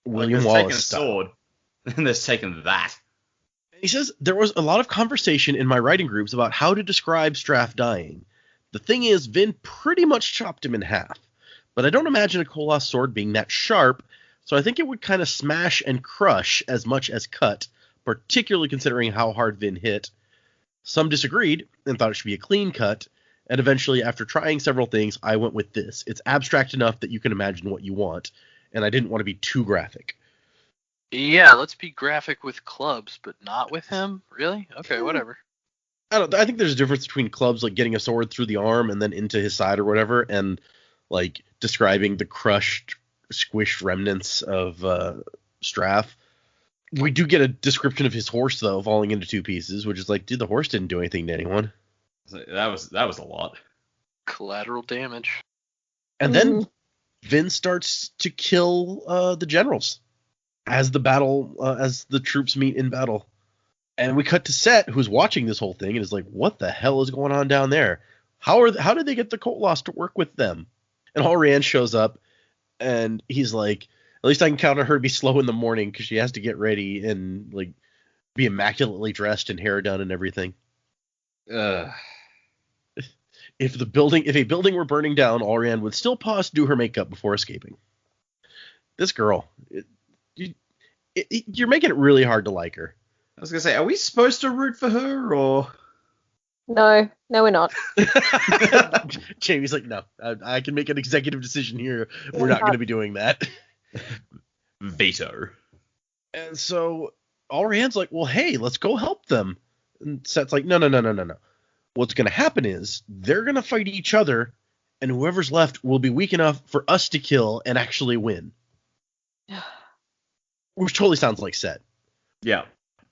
William Wallace taken a sword, and there's taken that. He says, there was a lot of conversation in my writing groups about how to describe Straff dying. The thing is, Vin pretty much chopped him in half. But I don't imagine a Koloss sword being that sharp, so I think it would kind of smash and crush as much as cut, particularly considering how hard Vin hit. Some disagreed and thought it should be a clean cut, and eventually, after trying several things, I went with this. It's abstract enough that you can imagine what you want, and I didn't want to be too graphic. Yeah, let's be graphic with clubs, but not with him? Really? Okay, whatever. I think there's a difference between clubs, like getting a sword through the arm and then into his side or whatever, and like describing the crushed, squished remnants of Straff. We do get a description of his horse, though, falling into 2 pieces, which is like, dude, the horse didn't do anything to anyone. That was a lot. Collateral damage. And then Vin starts to kill the generals as the troops meet in battle. And we cut to Set, who's watching this whole thing, and is like, what the hell is going on down there? How did they get the Koloss to work with them? And Halrian shows up, and he's like, at least I can count on her to be slow in the morning because she has to get ready and like be immaculately dressed and hair done and everything. If a building were burning down, Halrian would still pause to do her makeup before escaping. This girl, you're making it really hard to like her. I was gonna say, are we supposed to root for her or? No, we're not. Jamie's like, no, I can make an executive decision here. We're not going to be doing that. Veto. And so Alrian's like, well, hey, let's go help them. And Set's like, no. What's going to happen is they're going to fight each other, and whoever's left will be weak enough for us to kill and actually win. Which totally sounds like Set. Yeah.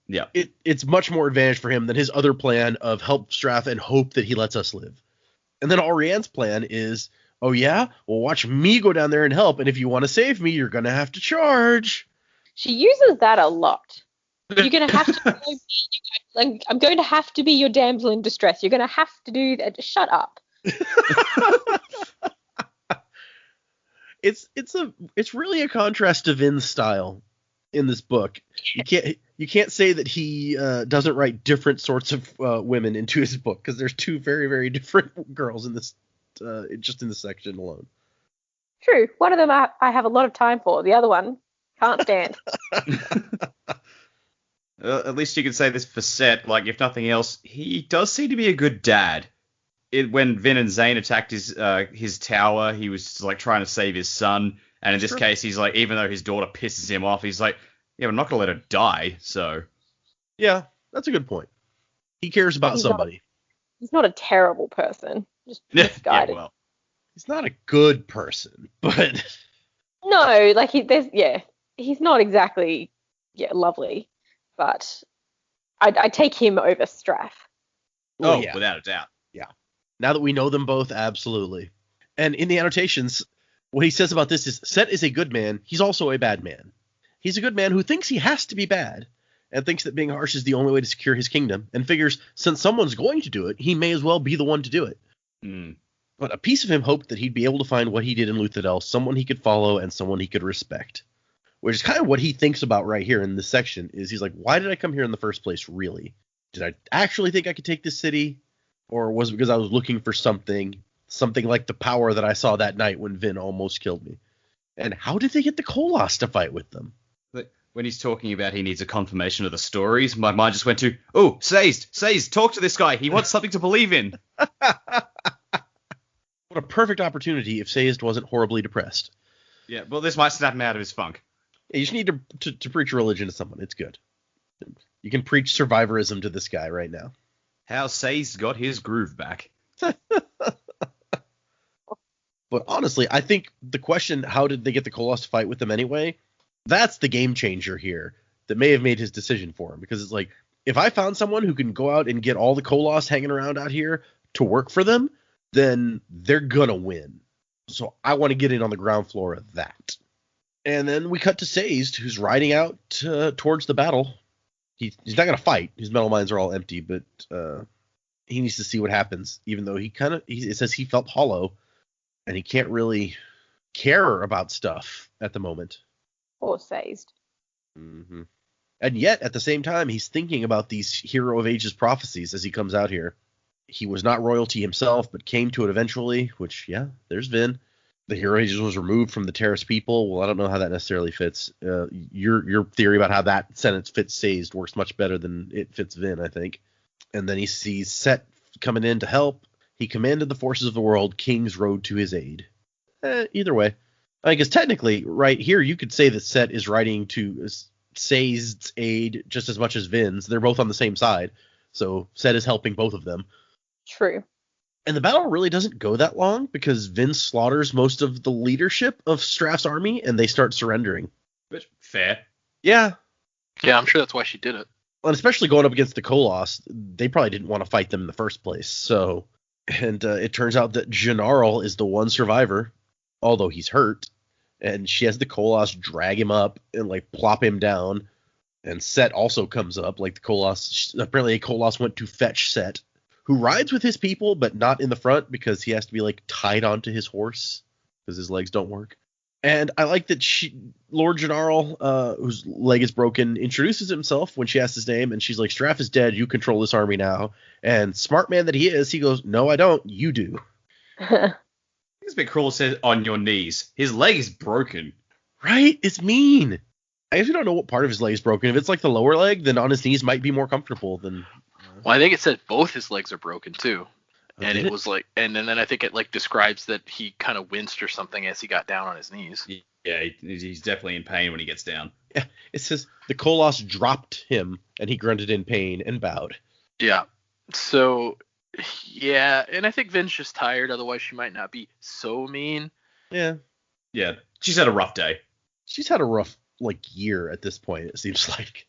Yeah. It's much more advantage for him than his other plan of help Straff and hope that he lets us live. And then Ariane's plan is, oh yeah, well watch me go down there and help, and if you want to save me, you're going to have to charge. She uses that a lot. You're going to have to I'm going to have to be your damsel in distress. You're going to have to do that. Shut up. It's really a contrast to Vin's style in this book. You can't say that he doesn't write different sorts of women into his book, because there's 2 very, very different girls in this just in this section alone. True. One of them I have a lot of time for. The other one can't stand. At least you can say this for Set. Like, if nothing else, he does seem to be a good dad. When Vin and Zane attacked his tower, he was like trying to save his son. And in this case, he's like, even though his daughter pisses him off, he's like, yeah, we're not gonna let her die. So Yeah, that's a good point. He cares about somebody. He's not a terrible person. Just yeah, misguided. well, He's not a good person, but No, like he's not exactly lovely, but I take him over Straff. Oh, yeah. without a doubt. Now that we know them both, absolutely. And in the annotations, what he says about this is, Set is a good man. He's also a bad man. He's a good man who thinks he has to be bad, and thinks that being harsh is the only way to secure his kingdom, and figures since someone's going to do it, he may as well be the one to do it. But a piece of him hoped that he'd be able to find what he did in Luthadel, someone he could follow and someone he could respect. Which is kind of what he thinks about right here in this section, is he's like, why did I come here in the first place, really? Did I actually think I could take this city? Or was it because I was looking for something like the power that I saw that night when Vin almost killed me? And how did they get the Koloss to fight with them? When he's talking about he needs a confirmation of the stories, my mind just went to, oh, Sazed, talk to this guy. He wants something to believe in. What a perfect opportunity if Sazed wasn't horribly depressed. Yeah, well, this might snap him out of his funk. Yeah, you just need to preach religion to someone. It's good. You can preach survivorism to this guy right now. How Sazed got his groove back. But honestly, I think the question, how did they get the Koloss to fight with them anyway? That's the game changer here that may have made his decision for him. Because it's like, if I found someone who can go out and get all the Koloss hanging around out here to work for them, then they're gonna win. So I want to get in on the ground floor of that. And then we cut to Sazed, who's riding out towards the battle. He's not going to fight. His metal mines are all empty, but he needs to see what happens, even though it says he felt hollow, and he can't really care about stuff at the moment. Or Sazed. Mm-hmm. And yet, at the same time, he's thinking about these Hero of Ages prophecies as he comes out here. He was not royalty himself, but came to it eventually, which, yeah, there's Vin. The Hero of Ages was removed from the Terrace people. Well, I don't know how that necessarily fits. Your theory about how that sentence fits Sazed works much better than it fits Vin, I think. And then he sees Set coming in to help. He commanded the forces of the world. Kings rode to his aid. Either way. I guess technically, right here, you could say that Set is riding to Sazed's aid just as much as Vin's. They're both on the same side. So Set is helping both of them. True. And the battle really doesn't go that long because Vin slaughters most of the leadership of Straff's army and they start surrendering. But fair. Yeah. Yeah, I'm sure that's why she did it. And especially going up against the Koloss, they probably didn't want to fight them in the first place. So, and it turns out that Jynarl is the one survivor, although he's hurt. And she has the Koloss drag him up and like plop him down. And Set also comes up, like the Koloss. Apparently a Koloss went to fetch Set, who rides with his people, but not in the front because he has to be like tied onto his horse because his legs don't work. And I like that Lord Jynarl, whose leg is broken, introduces himself when she asks his name, and she's like, Straff is dead, you control this army now. And smart man that he is, he goes, no, I don't, you do. It's a bit cruel to say on your knees. His leg is broken. Right? It's mean. I actually don't know what part of his leg is broken. If it's like the lower leg, then on his knees might be more comfortable than... Well, I think it said both his legs are broken too. Oh, And it was like, and then I think it like describes that he kind of winced or something as he got down on his knees. Yeah, he's definitely in pain when he gets down. Yeah, it says the Koloss dropped him and he grunted in pain and bowed. Yeah. So, yeah, and I think Vin's just tired. Otherwise, she might not be so mean. Yeah. Yeah, she's had a rough day. She's had a rough year at this point, it seems like.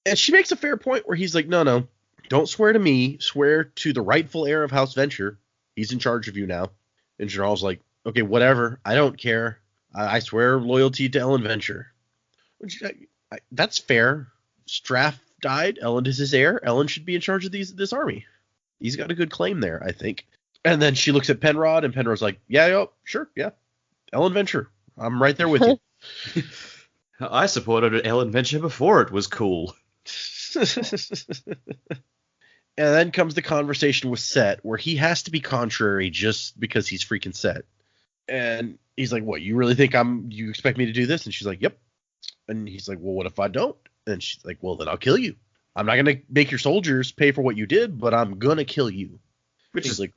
And she makes a fair point where he's like, no. Don't swear to me. Swear to the rightful heir of House Venture. He's in charge of you now. And Jynarl's like, okay, whatever. I don't care. I swear loyalty to Ellen Venture. Which, that's fair. Straff died. Ellen is his heir. Ellen should be in charge of this army. He's got a good claim there, I think. And then she looks at Penrod, and Penrod's like, yeah, sure, yeah. Ellen Venture. I'm right there with you. I supported Ellen Venture before it was cool. And then comes the conversation with Set, where he has to be contrary just because he's freaking Set. And he's like, what, you really think you expect me to do this? And she's like, yep. And he's like, well, what if I don't? And she's like, well, then I'll kill you. I'm not going to make your soldiers pay for what you did, but I'm going to kill you. Which he's is like,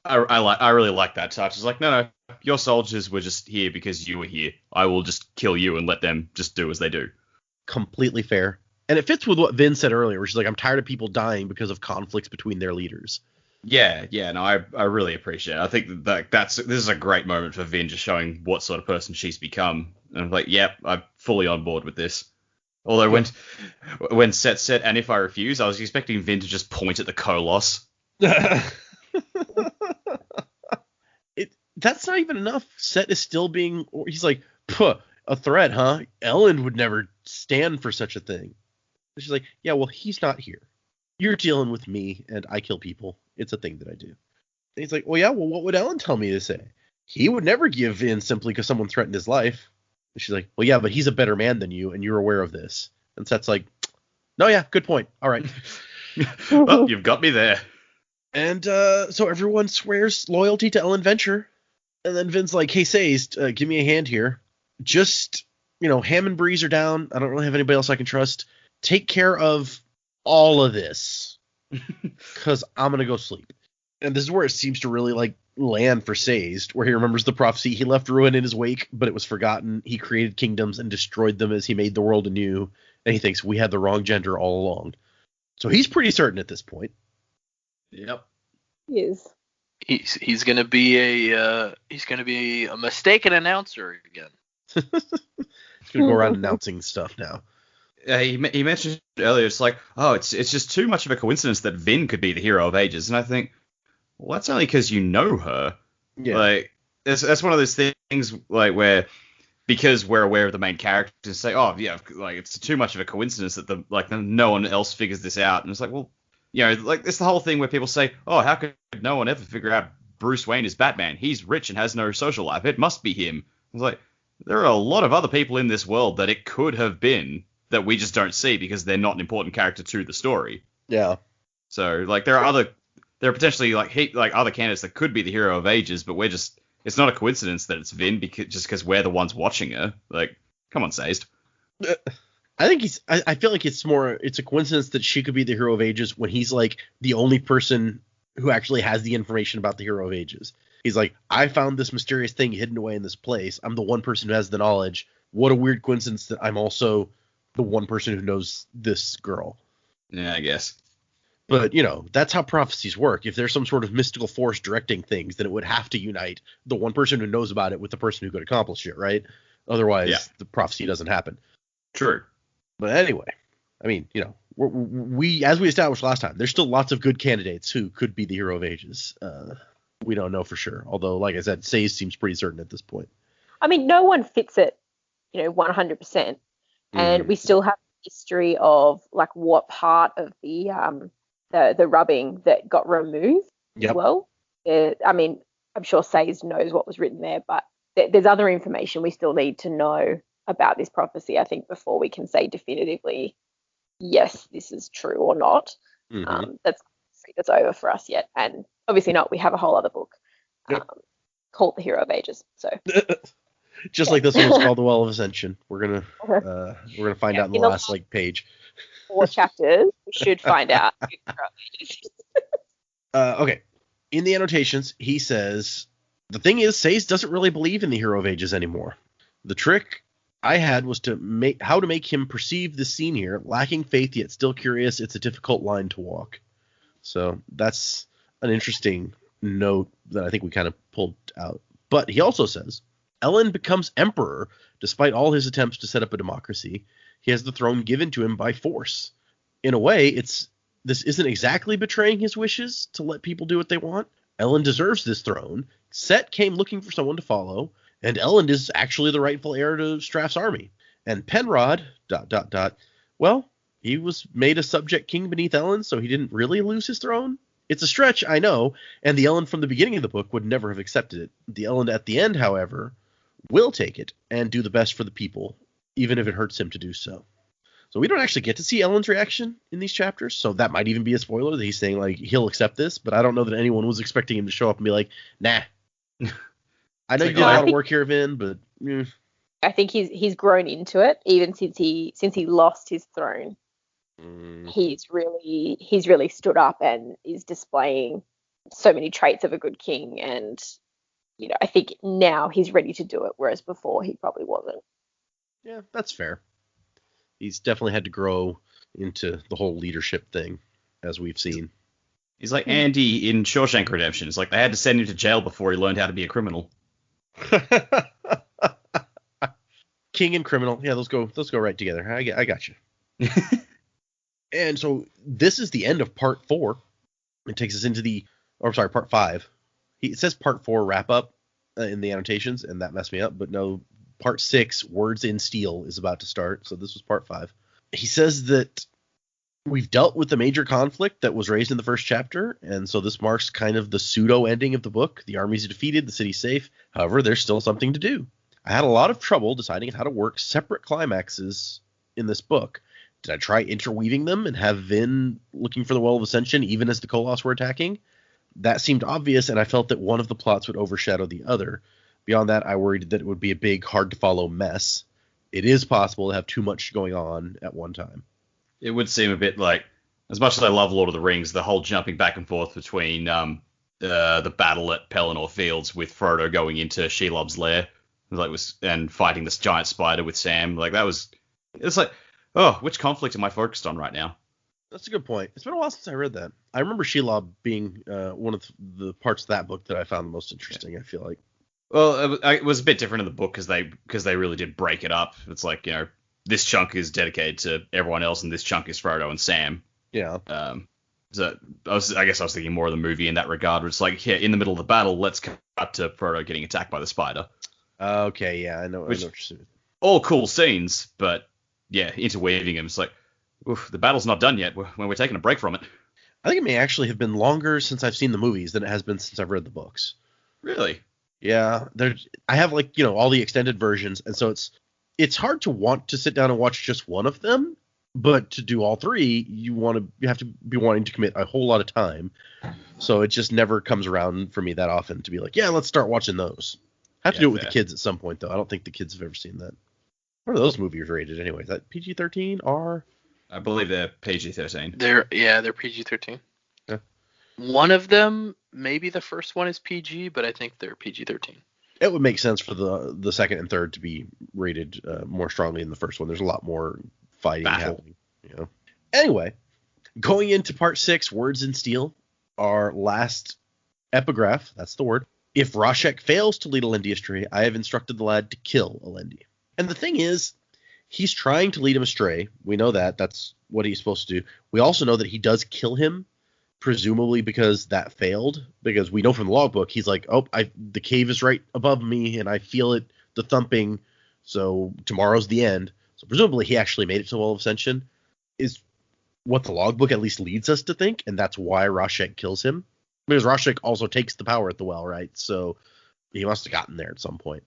I really like that touch. It's like, no, your soldiers were just here because you were here. I will just kill you and let them just do as they do. Completely fair. And it fits with what Vin said earlier, where she's like, I'm tired of people dying because of conflicts between their leaders. Yeah, no, I really appreciate it. I think this is a great moment for Vin just showing what sort of person she's become. And I'm like, yep, I'm fully on board with this. Although when Set said, and if I refuse, I was expecting Vin to just point at the Koloss. That's not even enough. Set is still being, he's like, a threat, huh? Ellen would never stand for such a thing. She's like, yeah, well, he's not here. You're dealing with me, and I kill people. It's a thing that I do. And he's like, well, yeah, well, what would Ellen tell me to say? He would never give in simply because someone threatened his life. And she's like, well, yeah, but he's a better man than you, and you're aware of this. And Set's like, no, yeah, good point. All right. Well, you've got me there. And so everyone swears loyalty to Ellen Venture. And then Vin's like, hey, Says, give me a hand here. Just, Ham and Breeze are down. I don't really have anybody else I can trust. Take care of all of this because I'm going to go sleep. And this is where it seems to really land for Sazed, where he remembers the prophecy. He left ruin in his wake, but it was forgotten. He created kingdoms and destroyed them as he made the world anew. And he thinks we had the wrong gender all along. So he's pretty certain at this point. Yep. He is. He's gonna be a mistaken announcer again. He's gonna go around announcing stuff now. He mentioned earlier, it's like, oh, it's just too much of a coincidence that Vin could be the hero of ages. And I think, well, that's only because you know her. Yeah. Like, that's one of those things, like, where, because we're aware of the main characters, say, oh, yeah, like, it's too much of a coincidence that, no one else figures this out. And it's like, well, it's the whole thing where people say, oh, how could no one ever figure out Bruce Wayne is Batman? He's rich and has no social life. It must be him. It's like, there are a lot of other people in this world that it could have been that we just don't see because they're not an important character to the story. Yeah. So, there are potentially, other candidates that could be the hero of ages, but it's not a coincidence that it's Vin because we're the ones watching her. Like, come on, Sazed. I feel like it's a coincidence that she could be the hero of ages when he's the only person who actually has the information about the hero of ages. He's like, I found this mysterious thing hidden away in this place. I'm the one person who has the knowledge. What a weird coincidence that I'm also the one person who knows this girl. Yeah, I guess. But, that's how prophecies work. If there's some sort of mystical force directing things, then it would have to unite the one person who knows about it with the person who could accomplish it, right? Otherwise, the prophecy doesn't happen. True. But anyway, I mean, we as we established last time, there's still lots of good candidates who could be the hero of ages. We don't know for sure. Although, like I said, Sazed seems pretty certain at this point. I mean, no one fits it, 100%. And we still have history of what part of the rubbing that got removed as well. I mean, I'm sure Sazed knows what was written there, but there's other information we still need to know about this prophecy, I think, before we can say definitively, yes, this is true or not. That's over for us yet. And obviously not. We have a whole other book called The Hero of Ages. So just like this one was called The Well of Ascension. We're gonna find out in the last page. 4 chapters, we should find out. Okay. In the annotations, he says, the thing is, Sazed doesn't really believe in the Hero of Ages anymore. The trick I had was how to make him perceive the scene here, lacking faith yet still curious. It's a difficult line to walk. So that's an interesting note that I think we kind of pulled out. But he also says, Ellen becomes emperor despite all his attempts to set up a democracy. He has the throne given to him by force. In a way, this isn't exactly betraying his wishes to let people do what they want. Ellen deserves this throne. Set came looking for someone to follow, and Ellen is actually the rightful heir to Straff's army. And Penrod, ... well, he was made a subject king beneath Ellen, so he didn't really lose his throne. It's a stretch, I know, and the Ellen from the beginning of the book would never have accepted it. The Ellen at the end, however, will take it and do the best for the people, even if it hurts him to do so. So we don't actually get to see Ellen's reaction in these chapters, so that might even be a spoiler that he's saying, he'll accept this, but I don't know that anyone was expecting him to show up and be like, nah. I know you like, did a oh, lot of work here, Vin, but I think he's grown into it even since he lost his throne. He's really stood up and is displaying so many traits of a good king, and I think now he's ready to do it, whereas before he probably wasn't. yeah, that's fair. He's definitely had to grow into the whole leadership thing, as we've seen. He's like Andy in Shawshank Redemption. It's like they had to send him to jail before he learned how to be a criminal. King and criminal, yeah, those go right together. I got you. And so this is the end of part 4. It takes us into part 5. It says part 4 wrap up in the annotations, and that messed me up. But no, part 6, Words in Steel, is about to start. So this was part 5. He says that we've dealt with the major conflict that was raised in the first chapter, and so this marks kind of the pseudo ending of the book. The army's defeated, the city's safe. However, there's still something to do. I had a lot of trouble deciding how to work separate climaxes in this book. Did I try interweaving them and have Vin looking for the Well of Ascension even as the Koloss were attacking? That seemed obvious, and I felt that one of the plots would overshadow the other. Beyond that, I worried that it would be a big, hard-to-follow mess. It is possible to have too much going on at one time. It would seem a bit like, as much as I love Lord of the Rings, the whole jumping back and forth between the battle at Pelennor Fields with Frodo going into Shelob's lair, and fighting this giant spider with Sam. It's like, oh, which conflict am I focused on right now? That's a good point. It's been a while since I read that. I remember Shelob being one of the parts of that book that I found the most interesting, I feel like. Well, it was a bit different in the book because they really did break it up. It's like, this chunk is dedicated to everyone else, and this chunk is Frodo and Sam. Yeah. So I guess I was thinking more of the movie in that regard, where it's like, yeah, in the middle of the battle, let's cut to Frodo getting attacked by the spider. Okay, yeah, I know what you're saying. All cool scenes, but yeah, interweaving them, it's like, oof, the battle's not done yet. We're taking a break from it. I think it may actually have been longer since I've seen the movies than it has been since I've read the books. Really? Yeah, I have all the extended versions, and so it's hard to want to sit down and watch just one of them, but to do all three, you have to be wanting to commit a whole lot of time. So it just never comes around for me that often to be like, yeah, let's start watching those. I have to do it with the kids at some point, though. I don't think the kids have ever seen that. What are those movies rated anyway? Is that PG-13? R? I believe they're PG-13. They're PG-13. Yeah. One of them, maybe the first one is PG, but I think they're PG-13. It would make sense for the second and third to be rated more strongly than the first one. There's a lot more fighting happening. Anyway, going into part 6, Words in Steel, our last epigraph, that's the word. If Rashek fails to lead Alendi astray, I have instructed the lad to kill Alendi. And the thing is, he's trying to lead him astray. We know that. That's what he's supposed to do. We also know that he does kill him, presumably because that failed. Because we know from the logbook, he's like, the cave is right above me, and I feel it, the thumping, so tomorrow's the end. So presumably he actually made it to the Well of Ascension, is what the logbook at least leads us to think, and that's why Rashek kills him. Because Rashek also takes the power at the well, right? So he must have gotten there at some point.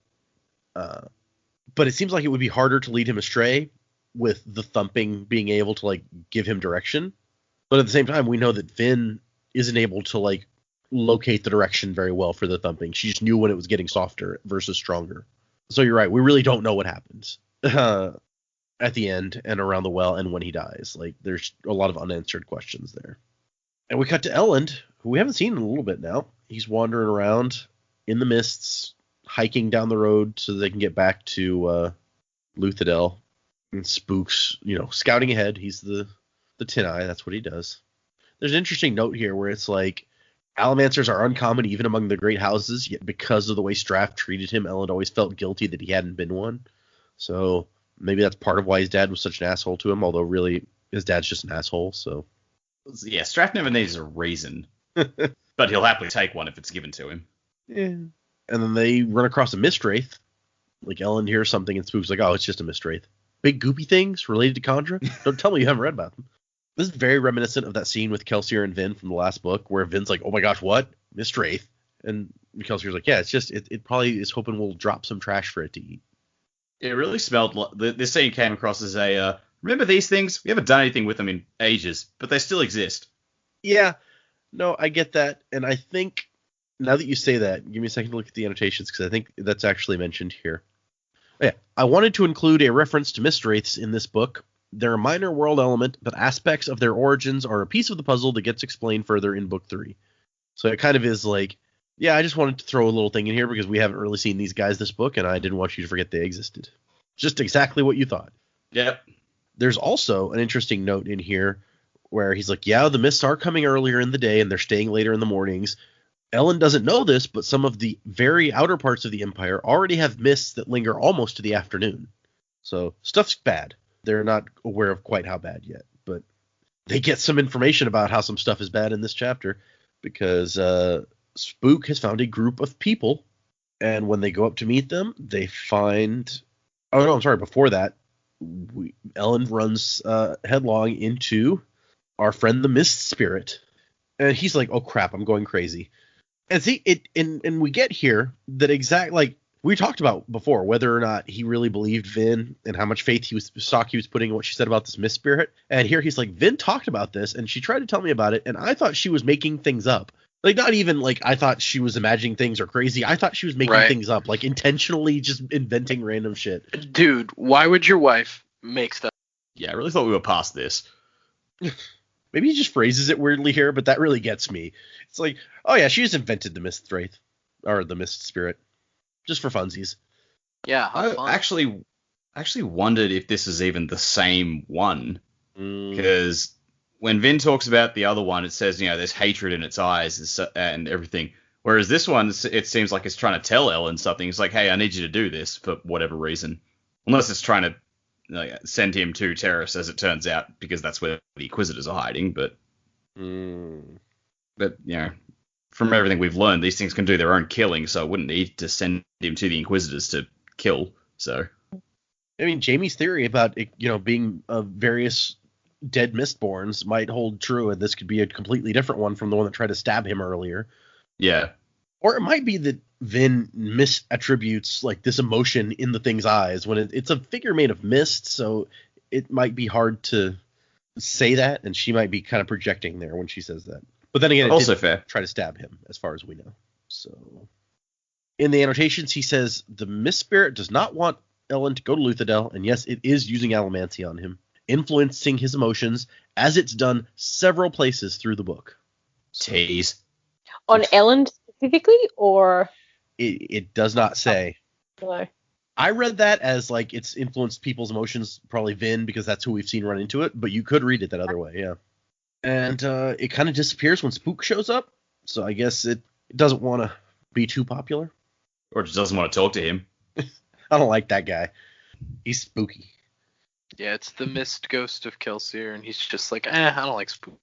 But it seems like it would be harder to lead him astray with the thumping being able to give him direction. But at the same time, we know that Vin isn't able to locate the direction very well for the thumping. She just knew when it was getting softer versus stronger. So you're right. We really don't know what happens at the end and around the well and when he dies. There's a lot of unanswered questions there. And we cut to Elend, who we haven't seen in a little bit now. He's wandering around in the mists, hiking down the road so they can get back to Luthadel. And Spook's, scouting ahead. He's the Tin Eye. That's what he does. There's an interesting note here where it's like, Allomancers are uncommon even among the great houses, yet because of the way Straff treated him, Elend always felt guilty that he hadn't been one. So maybe that's part of why his dad was such an asshole to him, although really his dad's just an asshole, so... Yeah, Straff never needs a reason, but he'll happily take one if it's given to him. Yeah. And then they run across a Mistwraith. Elend hears something and Spook's like, oh, it's just a Mistwraith. Big goopy things related to Kandra? Don't tell me you haven't read about them. This is very reminiscent of that scene with Kelsier and Vin from the last book, where Vin's like, oh my gosh, what? Mistwraith. And Kelsier's like, yeah, it's just, it probably is hoping we'll drop some trash for it to eat. It really smelled like, this scene came across as a, remember these things? We haven't done anything with them in ages, but they still exist. Yeah, no, I get that. And I think now that you say that, give me a second to look at the annotations, because I think that's actually mentioned here. Yeah, I wanted to include a reference to mist wraiths in this book. They're a minor world element, but aspects of their origins are a piece of the puzzle that gets explained further in book 3. So it kind of is like, yeah, I just wanted to throw a little thing in here because we haven't really seen these guys this book, and I didn't want you to forget they existed. Just exactly what you thought. Yep. There's also an interesting note in here where he's like, yeah, the mists are coming earlier in the day, and they're staying later in the mornings. Ellen doesn't know this, but some of the very outer parts of the Empire already have mists that linger almost to the afternoon. So stuff's bad. They're not aware of quite how bad yet, but they get some information about how some stuff is bad in this chapter because Spook has found a group of people, and when they go up to meet them, they find... Oh, no, I'm sorry. Before that, Ellen runs headlong into our friend the Mist Spirit, and he's like, oh, crap, I'm going crazy. And see, and we get here that exact, like, we talked about before, whether or not he really believed Vin and how much faith he was putting in what she said about this Mist Spirit. And here he's like, Vin talked about this, and she tried to tell me about it, and I thought she was making things up. Like, not even like I thought she was imagining things or crazy. I thought she was making things up, like intentionally just inventing random shit. Dude, why would your wife make stuff? Yeah, I really thought we were past this. Maybe he just phrases it weirdly here, but that really gets me. It's like, oh yeah, she just invented the Mist Wraith, or the Mist Spirit, just for funsies. Yeah, I actually wondered if this is even the same one, because when Vin talks about the other one, it says, there's hatred in its eyes and everything. Whereas this one, it seems like it's trying to tell Ellen something. It's like, hey, I need you to do this for whatever reason, unless it's trying to send him to Terrace, as it turns out, because that's where the Inquisitors are hiding. But from everything we've learned, these things can do their own killing, so it wouldn't need to send him to the Inquisitors to kill. So, I mean, Jamie's theory about it, being various dead Mistborns might hold true, and this could be a completely different one from the one that tried to stab him earlier. Yeah. Or it might be that Vin misattributes like this emotion in the thing's eyes when it's a figure made of mist, so it might be hard to say that, and she might be kind of projecting there when she says that. But then again, it also did fair. Try to stab him, as far as we know. So in the annotations, he says the Mist Spirit does not want Ellen to go to Luthadel, and yes, it is using allomancy on him, influencing his emotions, as it's done several places through the book. Tease. On Ellen specifically, or? It does not say. No. I read that as like it's influenced people's emotions, probably Vin, because that's who we've seen run into it, but you could read it that other way, yeah. And it kind of disappears when Spook shows up, so I guess it doesn't want to be too popular. Or just doesn't want to talk to him. I don't like that guy. He's spooky. Yeah, it's the mist ghost of Kelsier, and he's just like, I don't like Spook.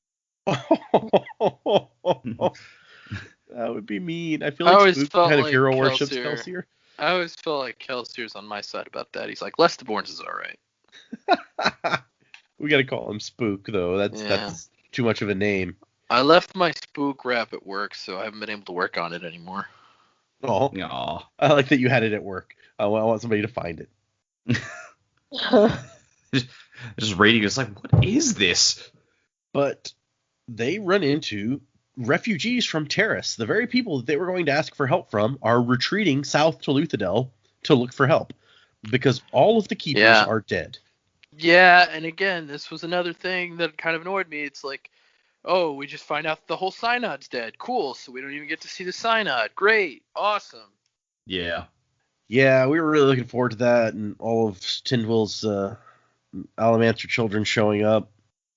That would be mean. I feel like Spook kind of hero worships Kelsier. I always felt like Kelsier's on my side about that. He's like, Lestiborn's is alright. We gotta call him Spook, though. That's too much of a name. I left my Spook rap at work, so I haven't been able to work on it anymore. Oh, I like that you had it at work. I want somebody to find it. Just reading, it's like, what is this? But they run into refugees from Terrace. The very people that they were going to ask for help from are retreating south to Luthadel to look for help, because all of the keepers are dead. Yeah, and again, this was another thing that kind of annoyed me. It's like, oh, we just find out the whole Synod's dead. Cool, so we don't even get to see the Synod. Great, awesome. Yeah. Yeah, we were really looking forward to that, and all of Tindwill's Allomancer children showing up.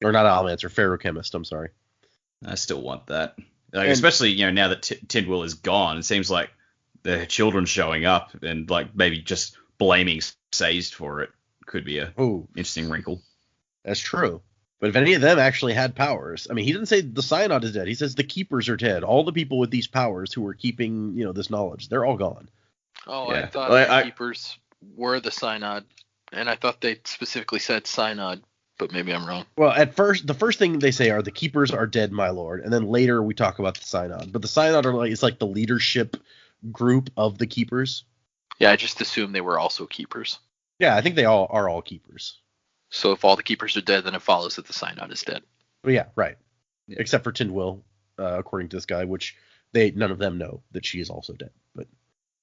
Or not Allomancer, Ferrochemist, I'm sorry. I still want that. Especially, now that Tindwill is gone, it seems like the children showing up and like maybe just blaming Sazed for it could be a interesting wrinkle. That's true. But if any of them actually had powers, I mean, he didn't say the Synod is dead. He says the Keepers are dead. All the people with these powers who were keeping, this knowledge, they're all gone. Oh, yeah. I thought the Keepers were the Synod, and I thought they specifically said Synod, but maybe I'm wrong. Well, at first, the first thing they say are the Keepers are dead, my lord, and then later we talk about the Synod. But the Synod it's like the leadership group of the Keepers. Yeah, I just assumed they were also Keepers. Yeah, I think they all are all Keepers. So if all the Keepers are dead, then it follows that the Synod is dead. Well, yeah, right. Yeah. Except for Tindwill, according to this guy, which None of them know that she is also dead. But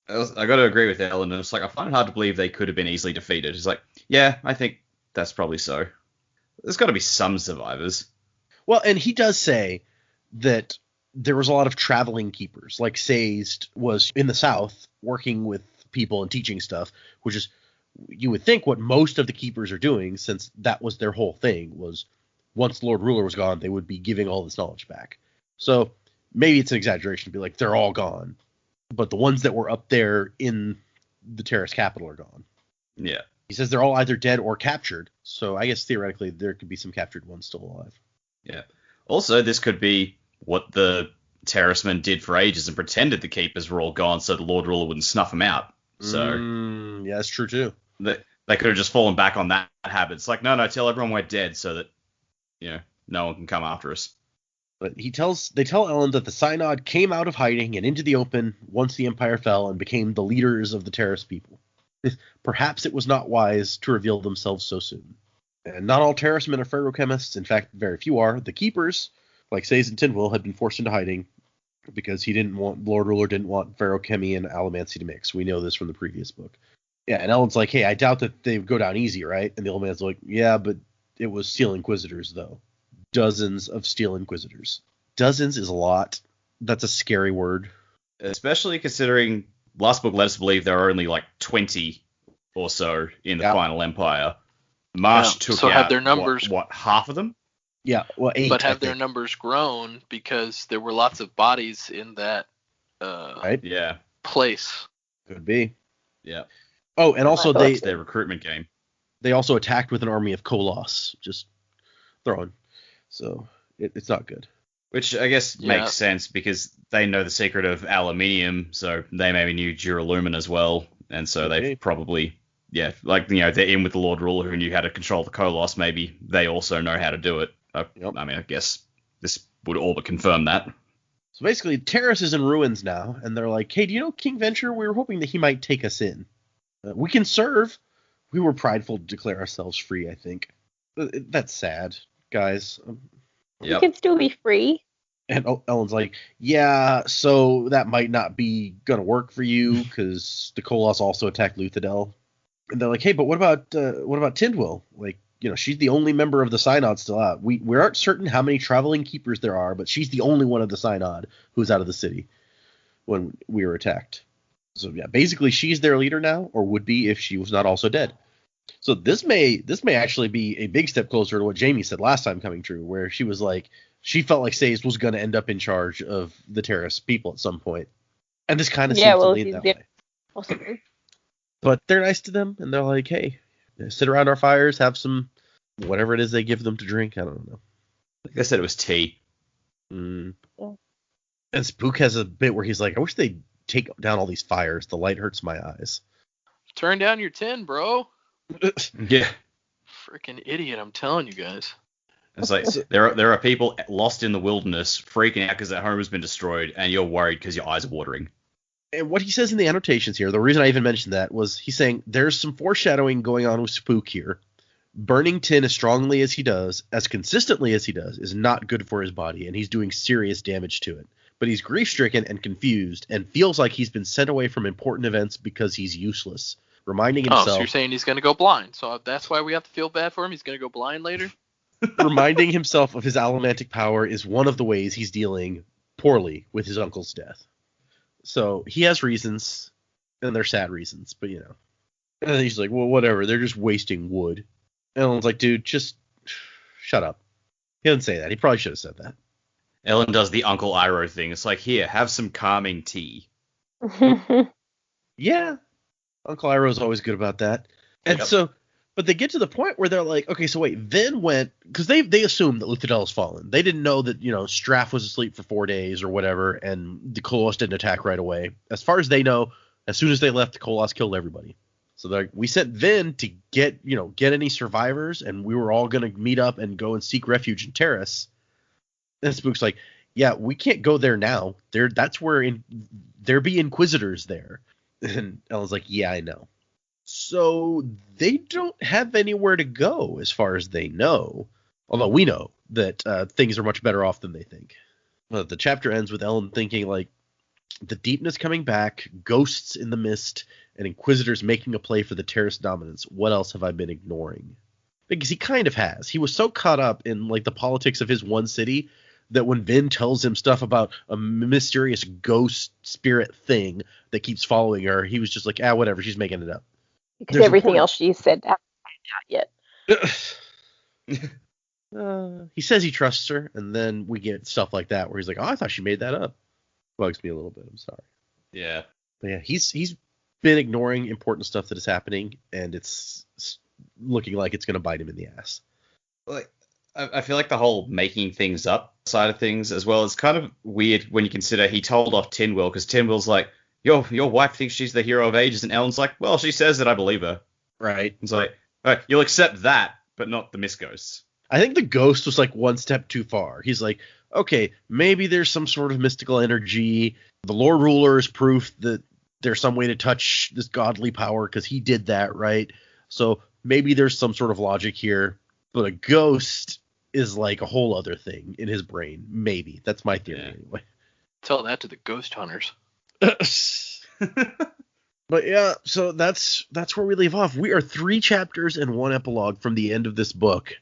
I got to agree with Ellen. It's like I find it hard to believe they could have been easily defeated. It's like, yeah, I think that's probably so. There's got to be some survivors. well, and he does say that there was a lot of traveling keepers, like Sazed was in the south working with people and teaching stuff, which is, you would think, what most of the keepers are doing, since that was their whole thing, was once Lord Ruler was gone, they would be giving all this knowledge back. So maybe it's an exaggeration to be like, they're all gone. But the ones that were up there in the Terrace capital are gone. Yeah. He says they're all either dead or captured. So I guess theoretically there could be some captured ones still alive. Yeah. Also, this could be what the Terracemen did for ages and pretended the keepers were all gone so the Lord Ruler wouldn't snuff them out. So yeah, that's true too. they could have just fallen back on that habit. It's like, no, tell everyone we're dead so that, no one can come after us. But they tell Ellen that the Synod came out of hiding and into the open once the Empire fell and became the leaders of the Terrace people. Perhaps it was not wise to reveal themselves so soon. And not all Terracemen are ferrochemists. In fact, very few are. The Keepers, like Sazed and Tindwyl, had been forced into hiding because Lord Ruler didn't want ferrochemy and allomancy to mix. We know this from the previous book. Yeah, and Ellen's like, hey, I doubt that they would go down easy, right? And the old man's like, yeah, but it was Steel Inquisitors, though. Dozens of Steel Inquisitors. Dozens is a lot. That's a scary word. Especially considering last book led us to believe there are only like 20 or so in the Final Empire. Marsh took so out, have their numbers, what, half of them? Yeah, well, 8. But have their numbers grown because there were lots of bodies in that right? Yeah. place. Could be. Yeah. Oh, and also their recruitment game. They also attacked with an army of Koloss. Just throwing. So it's not good. Which I guess makes sense because they know the secret of aluminium, so they maybe knew Duralumin as well, and so they've probably, they're in with the Lord Ruler who knew how to control the Koloss. Maybe they also know how to do it. I mean, I guess this would all but confirm that. So basically, Terrace is in ruins now, and they're like, hey, do you know King Venture? We were hoping that he might take us in. We can serve. We were prideful to declare ourselves free, I think. That's sad, guys. You can still be free. And Ellen's like, yeah, so that might not be going to work for you because the Koloss also attacked Luthadel. And they're like, hey, but what about Tindwyl? Like, she's the only member of the Synod still out. We aren't certain how many traveling keepers there are, but she's the only one of the Synod who's out of the city when we were attacked. So yeah, basically she's their leader now, or would be if she was not also dead. So this may actually be a big step closer to what Jamie said last time coming true, where she was like, she felt like Sazed was going to end up in charge of the Terrace people at some point. And this kind of seems to lean that way. Possibly. But they're nice to them, and they're like, hey, sit around our fires, have some whatever it is they give them to drink. I don't know. Like I said, it was tea. Yeah. And Spook has a bit where he's like, I wish they'd take down all these fires. The light hurts my eyes. Turn down your tin, bro. Yeah. Freaking idiot, I'm telling you guys. It's like there are people lost in the wilderness freaking out because their home has been destroyed, and you're worried because your eyes are watering. And what he says in the annotations here, the reason I even mentioned that was he's saying there's some foreshadowing going on with Spook here. Burning tin as strongly as he does, as consistently as he does, is not good for his body, and he's doing serious damage to it. But he's grief-stricken and confused, and feels like he's been sent away from important events because he's useless. Reminding himself... Oh, so you're saying he's going to go blind. So that's why we have to feel bad for him? He's going to go blind later? Reminding himself of his allomantic power is one of the ways he's dealing poorly with his uncle's death. So he has reasons, and they're sad reasons, but And then he's like, well, whatever, they're just wasting wood. And Ellen's like, dude, just shut up. He doesn't say that. He probably should have said that. Ellen does the Uncle Iroh thing. It's like, here, have some calming tea. Yeah. Uncle Iroh's always good about that. And so, but they get to the point where they're like, okay, so wait, then when, because they assumed that Luthadel has fallen. They didn't know that, Straff was asleep for 4 days or whatever, and the Koloss didn't attack right away. As far as they know, as soon as they left, the Koloss killed everybody. So they're like, we sent Vin to get any survivors, and we were all going to meet up and go and seek refuge in Terrace. And Spook's like, yeah, we can't go there now. That's where there be Inquisitors there. And Ellen's like, yeah, I know. So they don't have anywhere to go as far as they know. Although we know that things are much better off than they think. The chapter ends with Ellen thinking, like, The deepness coming back, ghosts in the mist, and inquisitors making a play for the terrace dominance. What else have I been ignoring? Because he kind of has. He was so caught up in like the politics of his one city that when Vin tells him stuff about a mysterious ghost spirit thing that keeps following her, he was just like, whatever, she's making it up. Because everything else she said hasn't panned out yet. He says he trusts her, and then we get stuff like that where he's like, I thought she made that up. Bugs me a little bit. I'm sorry. Yeah. But yeah, he's been ignoring important stuff that is happening, and it's looking like it's going to bite him in the ass. Like, I feel like the whole making things up side of things as well is kind of weird when you consider he told off Tinwell, because Tinwell's like, your wife thinks she's the hero of ages, and Ellen's like, well, she says that, I believe her. Right. It's like, all right, you'll accept that, but not the mist ghosts. I think the ghost was like one step too far. He's like, okay, maybe there's some sort of mystical energy. The Lord Ruler is proof that there's some way to touch this godly power because he did that, right? So maybe there's some sort of logic here. But a ghost is like a whole other thing in his brain. Maybe. That's my theory anyway. Tell that to the ghost hunters. But yeah, so that's where we leave off. We are 3 chapters and 1 epilogue from the end of this book.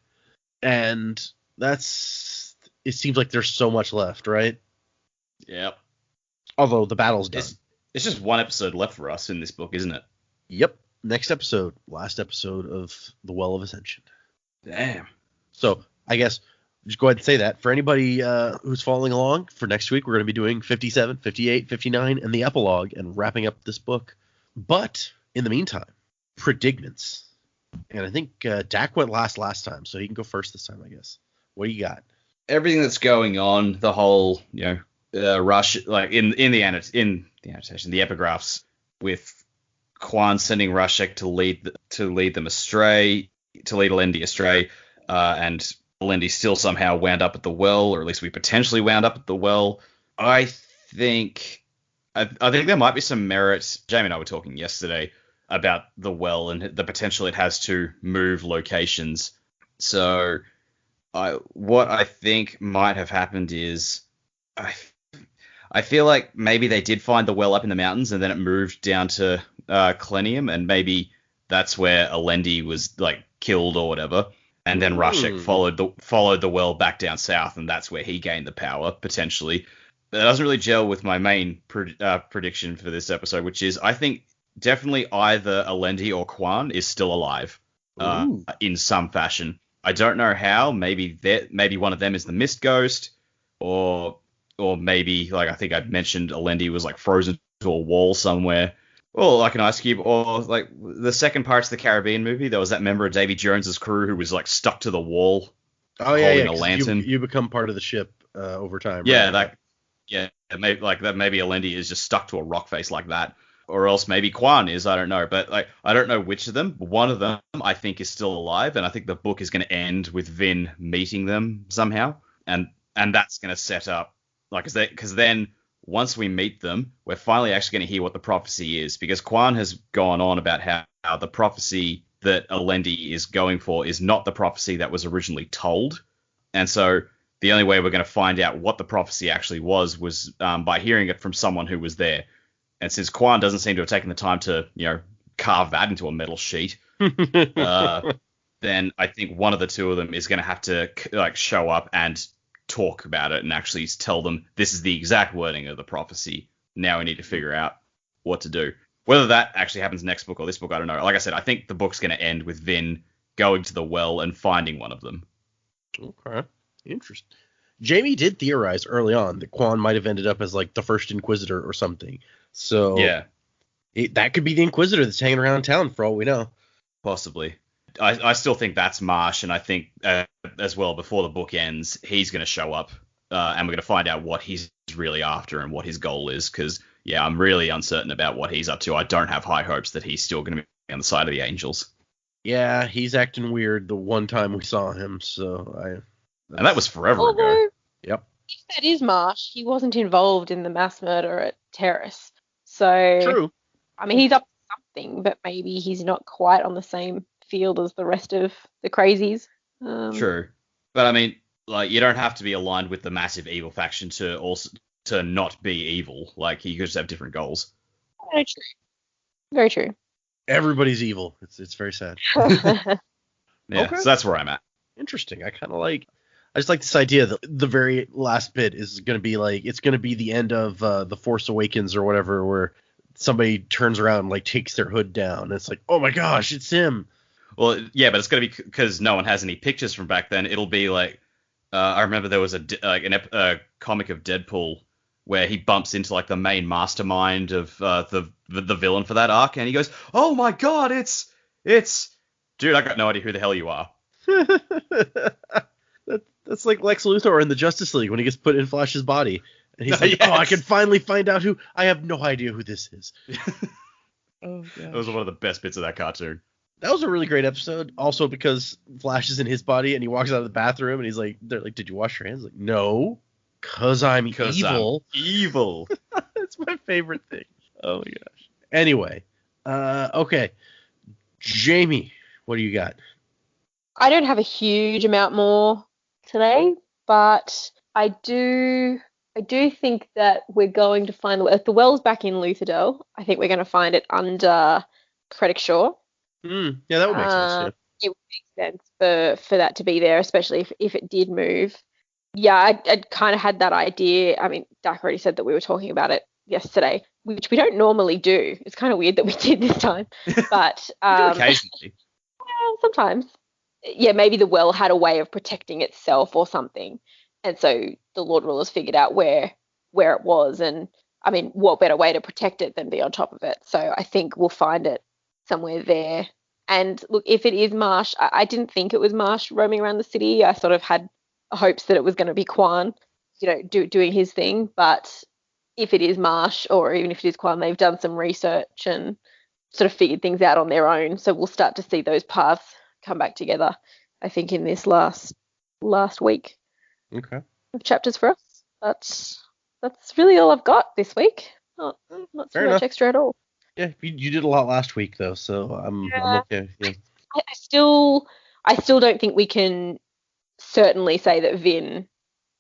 And it seems like there's so much left, right? Yep. Although the battle's done. It's just 1 episode left for us in this book, isn't it? Yep. Next episode. Last episode of The Well of Ascension. Damn. So I guess just go ahead and say that. For anybody who's following along, for next week, we're going to be doing 57, 58, 59, and the epilogue and wrapping up this book. But in the meantime, predicaments. And I think Dak went last time, so he can go first this time, I guess. What do you got? Everything that's going on, the whole, rush, like in the annotation, the epigraphs, with Quan sending Rashek to lead them astray, to lead Alendi astray, and Alendi still somehow wound up at the well, or at least we potentially wound up at the well. I think there might be some merit. Jamie and I were talking yesterday about the well and the potential it has to move locations. So what I think might have happened is I feel like maybe they did find the well up in the mountains and then it moved down to Klenium, and maybe that's where Alendi was like killed or whatever. And then Rashek followed the well back down south, and that's where he gained the power, potentially. But that doesn't really gel with my main prediction for this episode, which is I think definitely either Alendi or Quan is still alive in some fashion. I don't know how. Maybe one of them is the Mist Ghost, or maybe, like I think I mentioned, Alendi was like frozen to a wall somewhere. Or like an ice cube, or like the second Pirates of the Caribbean movie, there was that member of Davy Jones's crew who was like stuck to the wall, holding a lantern. You become part of the ship over time. Yeah, right? maybe Alendi is just stuck to a rock face like that, or else maybe Quan is. I don't know, but like I don't know which of them. One of them I think is still alive, and I think the book is going to end with Vin meeting them somehow, and that's going to set up because then. Once we meet them, we're finally actually going to hear what the prophecy is, because Quan has gone on about how the prophecy that Alendi is going for is not the prophecy that was originally told. And so the only way we're going to find out what the prophecy actually was by hearing it from someone who was there. And since Quan doesn't seem to have taken the time to, carve that into a metal sheet, then I think one of the two of them is going to have to show up and talk about it and actually tell them this is the exact wording of the prophecy. Now we need to figure out what to do. Whether that actually happens next book or this book, I don't know. Like I said, I think the book's going to end with Vin going to the well and finding one of them. Okay. Interesting. Jamie did theorize early on that Quan might have ended up as like the first Inquisitor or something. So yeah, that could be the Inquisitor that's hanging around town for all we know. Possibly. I still think that's Marsh, and I think as well, before the book ends, he's going to show up, and we're going to find out what he's really after and what his goal is, because, yeah, I'm really uncertain about what he's up to. I don't have high hopes that he's still going to be on the side of the Angels. Yeah, he's acting weird the one time we saw him, and that was forever ago. Yep. If that is Marsh, he wasn't involved in the mass murder at Terrace. So, true. I mean, he's up to something, but maybe he's not quite on the same field as the rest of the crazies. True. But I mean, like, you don't have to be aligned with the massive evil faction to to not be evil. Like, he could just have different goals. Very true. Very true. Everybody's evil. It's very sad. Yeah, Okay. so that's where I'm at. Interesting. I just like this idea that the very last bit is going to be like, it's going to be the end of The Force Awakens or whatever, where somebody turns around and like takes their hood down. And it's like, oh my gosh, it's him. Well, yeah, but it's going to be because no one has any pictures from back then. It'll be like, I remember there was a comic of Deadpool where he bumps into like the main mastermind of the villain for that arc, and he goes, "Oh my god, it's dude, I got no idea who the hell you are." That's like Lex Luthor in the Justice League when he gets put in Flash's body. And he's like, Yes. oh, I can finally find out who. I have no idea who this is. Oh, gosh. That was one of the best bits of that cartoon. That was a really great episode. Also because Flash is in his body and he walks out of the bathroom and he's like, they're like, did you wash your hands? Like, no, because I'm evil. Evil. That's my favorite thing. Oh my gosh. Anyway, okay. Jamie, what do you got? I don't have a huge amount more today, but I do think that we're going to find if the well's back in Luthadel, I think we're going to find it under Credit Shore. Yeah, that would make sense. It would make sense for that to be there, especially if it did move. Yeah, I'd kind of had that idea. I mean, Dak already said that we were talking about it yesterday, which we don't normally do. It's kind of weird that we did this time, but We do occasionally. well, sometimes. Yeah, maybe the well had a way of protecting itself or something, and so the Lord Rulers figured out where it was, and I mean, what better way to protect it than be on top of it? So I think we'll find it somewhere there. And look, if it is Marsh, I didn't think it was Marsh roaming around the city. I sort of had hopes that it was going to be Quan, doing his thing. But if it is Marsh, or even if it is Quan, they've done some research and sort of figured things out on their own. So we'll start to see those paths come back together, I think, in this last week Okay. of chapters for us. That's really all I've got this week. Not Fair too much enough. extra at all. Yeah, you did a lot last week though, so I'm okay. Yeah. I still don't think we can certainly say that Vin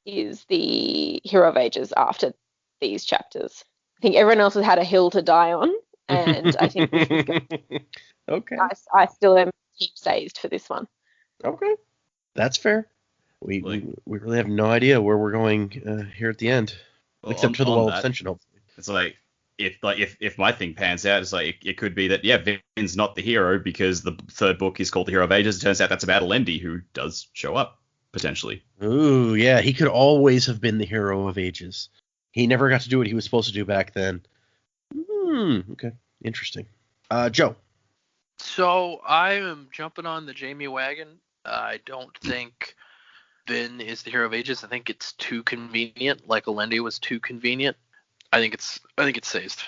is the hero of ages after these chapters. I think everyone else has had a hill to die on, and I think this is good. Okay. I still am team Sazed for this one. Okay. That's fair. We really have no idea where we're going here at the end, Well, except for the on Well that, Ascension, hopefully. It's like if my thing pans out, it's like it could be that Vin's not the hero because the third book is called The Hero of Ages. It turns out that's about Alendi, who does show up potentially. Ooh, yeah, he could always have been the hero of ages. He never got to do what he was supposed to do back then. Okay, interesting. Joe. So I am jumping on the Jamie wagon. I don't think Vin is the hero of ages. I think it's too convenient, like Alendi was too convenient. I think it's Sazed.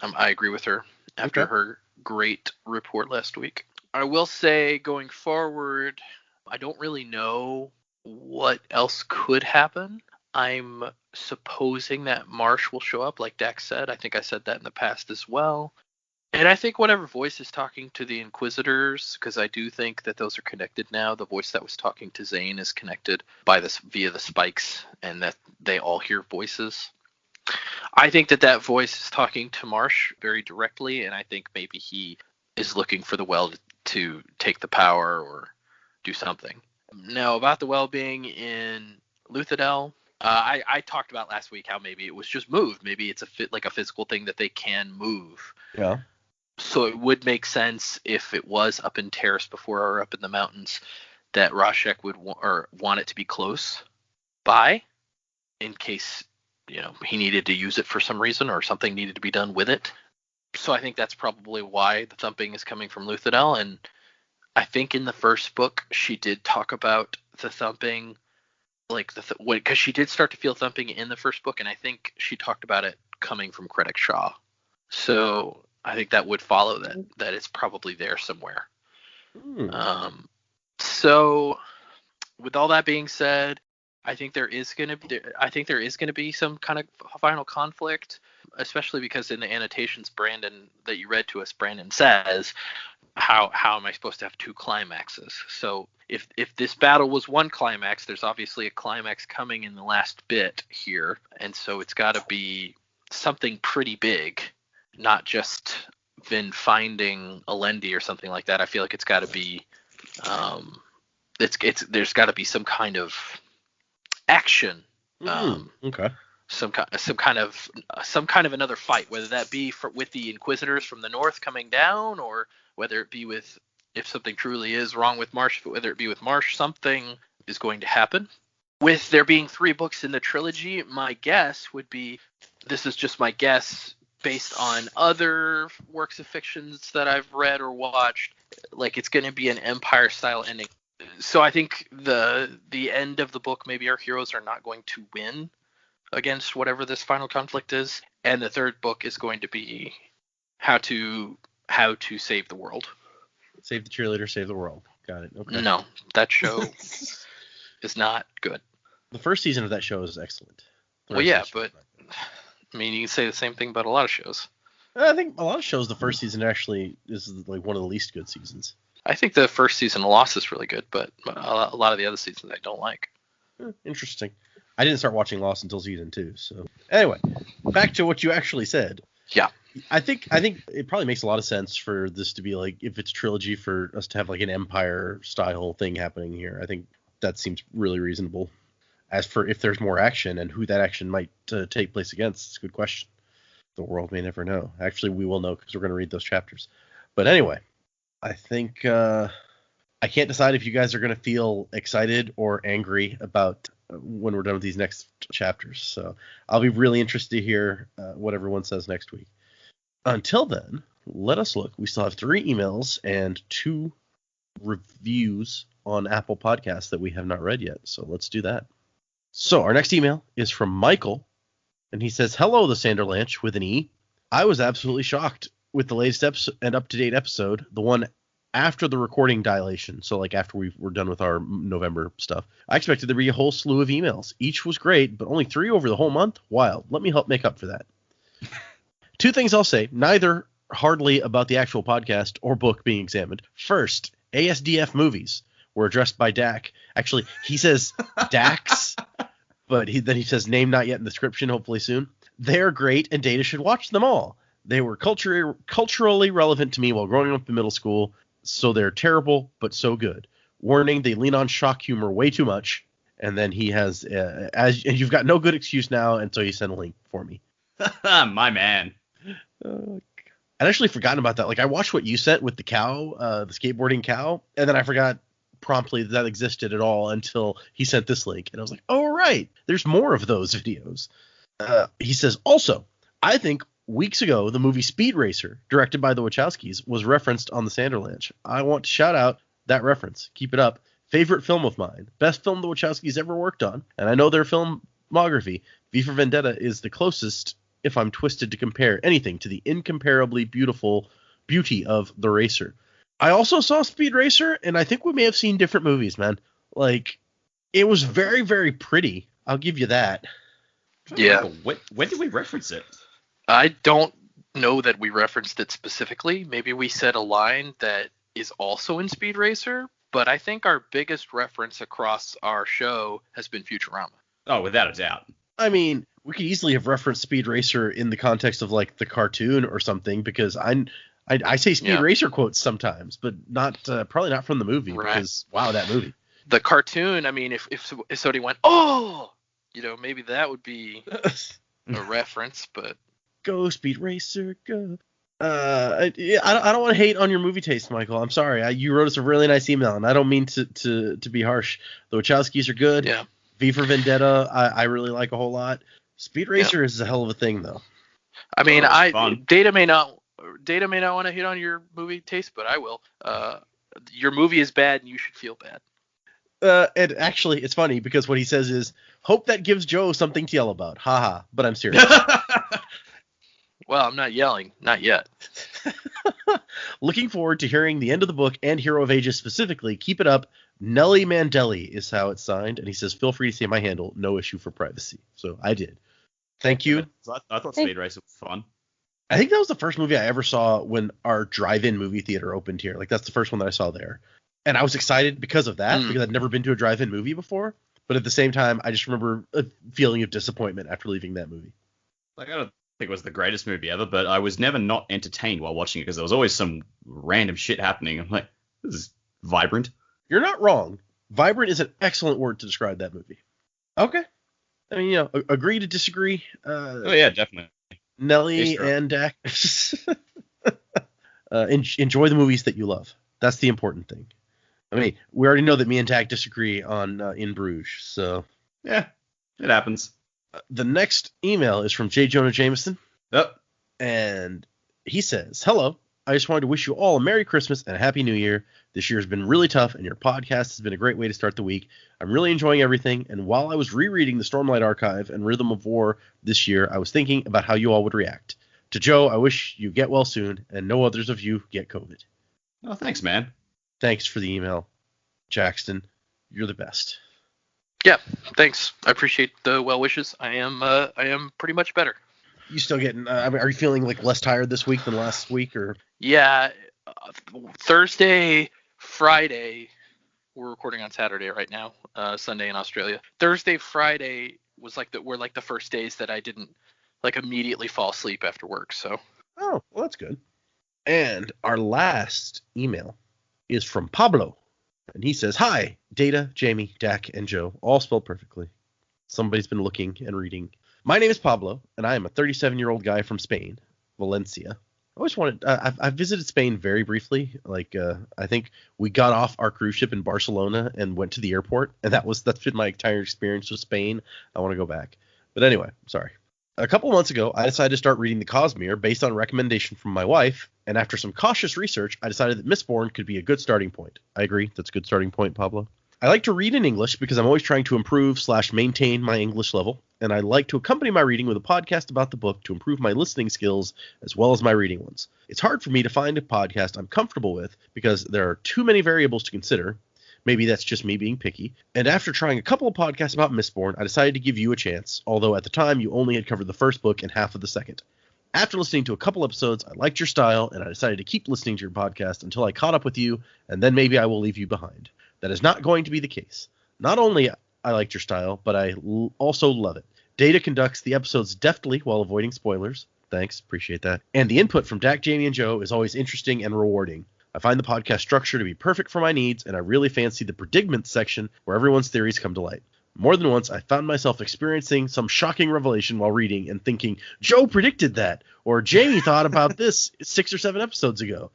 I agree with her after Okay. her great report last week. I will say, going forward, I don't really know what else could happen. I'm supposing that Marsh will show up, like Dax said. I think I said that in the past as well. And I think whatever voice is talking to the Inquisitors, because I do think that those are connected now. The voice that was talking to Zane is connected via the spikes, and that they all hear voices. I think that voice is talking to Marsh very directly, and I think maybe he is looking for the well to take the power or do something. Now, about the well being in Luthadel, I talked about last week how maybe it was just moved. Maybe it's like a physical thing that they can move. Yeah. So it would make sense if it was up in Terrace before or up in the mountains that Rashek would want it to be close by in case he needed to use it for some reason or something needed to be done with it. So I think that's probably why the thumping is coming from Luthadel. And I think in the first book she did talk about the thumping, like because she did start to feel thumping in the first book, and I think she talked about it coming from Credit Shaw. So I think that would follow that it's probably there somewhere. So with all that being said, I think there is going to be some kind of final conflict, especially because in the annotations Brandon that you read to us, Brandon says, how am I supposed to have two climaxes? So if this battle was one climax, there's obviously a climax coming in the last bit here, and so it's got to be something pretty big, not just Vin finding Alendi or something like that. I feel like it's got to be there's got to be some kind of action. Okay. Some kind of another fight, whether that be with the Inquisitors from the north coming down, or whether it be with, if something truly is wrong with Marsh, whether it be with Marsh, something is going to happen. With there being 3 books in the trilogy, my guess would be, this is just my guess based on other works of fictions that I've read or watched, like it's going to be an Empire style ending. So I think the end of the book, maybe our heroes are not going to win against whatever this final conflict is, and the 3rd book is going to be how to save the world. Save the cheerleader, save the world. Got it. Okay. No, that show is not good. The first season of that show is excellent. Well, yeah, but I mean, you can say the same thing about a lot of shows. I think a lot of shows, the first season actually is like one of the least good seasons. I think the first season of Lost is really good, but a lot of the other seasons I don't like. Interesting. I didn't start watching Lost until season 2. So anyway, back to what you actually said. Yeah. I think it probably makes a lot of sense for this to be like, if it's trilogy, for us to have like an Empire style thing happening here. I think that seems really reasonable. As for if there's more action and who that action might take place against, it's a good question. The world may never know. Actually, we will know because we're going to read those chapters. But anyway, I think I can't decide if you guys are going to feel excited or angry about when we're done with these next chapters. So I'll be really interested to hear what everyone says next week. Until then, let us look. We still have 3 emails and 2 reviews on Apple Podcasts that we have not read yet. So let's do that. So our next email is from Michael, and he says, "Hello, the Sanderlanche," with an E. "I was absolutely shocked with the latest episode and up-to-date episode, the one after the recording dilation, so like after we were done with our November stuff. I expected there to be a whole slew of emails. Each was great, but only 3 over the whole month? Wild. Let me help make up for that." 2 things I'll say, neither hardly about the actual podcast or book being examined. First, ASDF movies were addressed by Dak. Actually, he says Dax, but then he says name not yet in the description, hopefully soon. They're great, and Data should watch them all. They were culturally relevant to me while growing up in middle school, so they're terrible, but so good. Warning, they lean on shock humor way too much. And then he has, and you've got no good excuse now, and so he sent a link for me. My man. I'd actually forgotten about that. Like, I watched what you sent with the cow, the skateboarding cow, and then I forgot promptly that existed at all until he sent this link. And I was like, oh, right, there's more of those videos. He says, also, I think weeks ago, the movie Speed Racer, directed by the Wachowskis, was referenced on the Sanderlanche. I want to shout out that reference. Keep it up. Favorite film of mine. Best film the Wachowskis ever worked on. And I know their filmography. V for Vendetta is the closest, if I'm twisted to compare anything, to the incomparably beautiful beauty of The Racer. I also saw Speed Racer, and I think we may have seen different movies, man. Like, it was very, very pretty. I'll give you that. Yeah. When did we reference it? I don't know that we referenced it specifically. Maybe we said a line that is also in Speed Racer, but I think our biggest reference across our show has been Futurama. Oh, without a doubt. I mean, we could easily have referenced Speed Racer in the context of, like, the cartoon or something, because I say Speed Racer quotes sometimes, but not probably not from the movie, right? Because, wow, that movie. The cartoon, I mean, if somebody went, oh, maybe that would be a reference, but... Go Speed Racer, go. I don't want to hate on your movie taste, Michael. I'm sorry. You wrote us a really nice email, and I don't mean to be harsh. The Wachowskis are good. Yeah. V for Vendetta, I really like a whole lot. Speed Racer is a hell of a thing, though. I mean, Data may not want to hit on your movie taste, but I will. Your movie is bad, and you should feel bad. And actually, it's funny because what he says is, hope that gives Joe something to yell about. Haha, but I'm serious. Well, I'm not yelling. Not yet. Looking forward to hearing the end of the book and Hero of Ages specifically. Keep it up. Nelly Mandelli is how it's signed, and he says, feel free to say my handle, no issue for privacy. So I did. Thank you. I thought Speed Racer was fun. I think that was the first movie I ever saw when our drive-in movie theater opened here. Like, that's the first one that I saw there. And I was excited because of that, because I'd never been to a drive-in movie before. But at the same time, I just remember a feeling of disappointment after leaving that movie. Like, I don't think it was the greatest movie ever, but I was never not entertained while watching it because there was always some random shit happening. I'm like, this is vibrant. You're not wrong. Vibrant is an excellent word to describe that movie. Okay. I mean, agree to disagree. Oh, yeah, definitely. Nelly and Dak. Enjoy the movies that you love. That's the important thing. I mean, we already know that me and Dak disagree on In Bruges, so. Yeah, it happens. The next email is from J. Jonah Jameson. Yep. And he says, hello. I just wanted to wish you all a Merry Christmas and a Happy New Year. This year has been really tough, and your podcast has been a great way to start the week. I'm really enjoying everything, and while I was rereading the Stormlight Archive and Rhythm of War this year, I was thinking about how you all would react. To Joe, I wish you get well soon, and no others of you get COVID. Oh, thanks, man. Thanks for the email, Jackson. You're the best. Yeah, thanks. I appreciate the well wishes. I am pretty much better. You still getting? Are you feeling like less tired this week than last week, or? Yeah, Thursday, Friday. We're recording on Saturday right now. Sunday in Australia. Thursday, Friday were the first days that I didn't immediately fall asleep after work. So. Oh, well, that's good. And our last email is from Pablo, and he says, "Hi, Data, Jamie, Dak, and Joe, all spelled perfectly. Somebody's been looking and reading. My name is Pablo, and I am a 37-year-old guy from Spain, Valencia. I always wanted. I've visited Spain very briefly. I think we got off our cruise ship in Barcelona and went to the airport, and that's been my entire experience with Spain. I want to go back. But anyway, sorry. A couple months ago, I decided to start reading the Cosmere based on a recommendation from my wife, and after some cautious research, I decided that Mistborn could be a good starting point. I agree. That's a good starting point, Pablo. I like to read in English because I'm always trying to improve/maintain my English level, and I like to accompany my reading with a podcast about the book to improve my listening skills as well as my reading ones. It's hard for me to find a podcast I'm comfortable with because there are too many variables to consider. Maybe that's just me being picky. And after trying a couple of podcasts about Mistborn, I decided to give you a chance, although at the time you only had covered the first book and half of the second. After listening to a couple episodes, I liked your style, and I decided to keep listening to your podcast until I caught up with you, and then maybe I will leave you behind. That is not going to be the case. Not only I liked your style, but I also love it. Data conducts the episodes deftly while avoiding spoilers. Thanks, appreciate that. And the input from Dak, Jamie, and Joe is always interesting and rewarding. I find the podcast structure to be perfect for my needs, and I really fancy the predicament section where everyone's theories come to light. More than once, I found myself experiencing some shocking revelation while reading and thinking, Joe predicted that, or Jamie thought about this 6 or 7 episodes ago.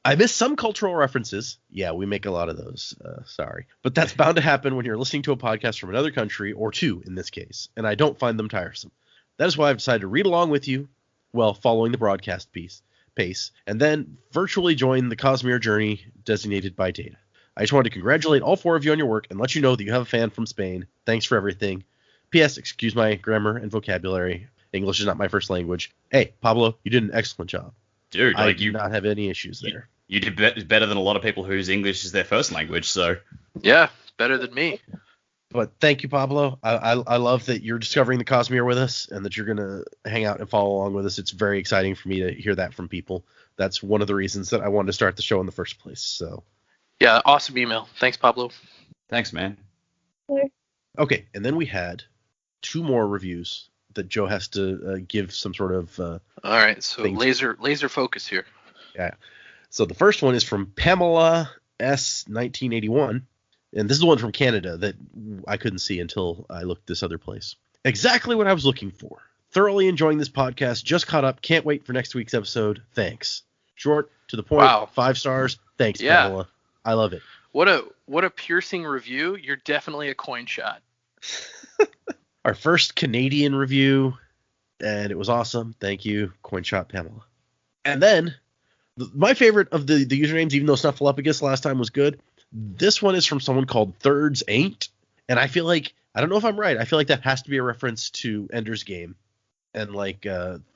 I missed some cultural references. Yeah, we make a lot of those. Sorry. But that's bound to happen when you're listening to a podcast from another country, or two in this case, and I don't find them tiresome. That is why I've decided to read along with you, following the broadcast pace, and then virtually join the Cosmere journey designated by Data. I just wanted to congratulate all 4 of you on your work and let you know that you have a fan from Spain. Thanks for everything. P.S. Excuse my grammar and vocabulary. English is not my first language. Hey, Pablo, you did an excellent job. Dude, I do not have any issues there. You did better than a lot of people whose English is their first language, so. Yeah, better than me. But thank you, Pablo. I love that you're discovering the Cosmere with us and that you're going to hang out and follow along with us. It's very exciting for me to hear that from people. That's one of the reasons that I wanted to start the show in the first place. So. Yeah, awesome email. Thanks, Pablo. Thanks, man. Okay, and then we had 2 more reviews that Joe has to give some sort of. All right, so laser focus here. Yeah. So the first one is from Pamela S. 1981. And this is the one from Canada that I couldn't see until I looked this other place. Exactly what I was looking for. Thoroughly enjoying this podcast. Just caught up. Can't wait for next week's episode. Thanks. Short, to the point. Wow. 5 stars. Thanks, yeah. Pamela. I love it. What a piercing review. You're definitely a coin shot. Our first Canadian review, and it was awesome. Thank you, coin shot Pamela. And then, my favorite of the usernames, even though Snuffleupagus last time was good, this one is from someone called Thirds Ain't, and I feel like, I don't know if I'm right, I feel like that has to be a reference to Ender's Game, and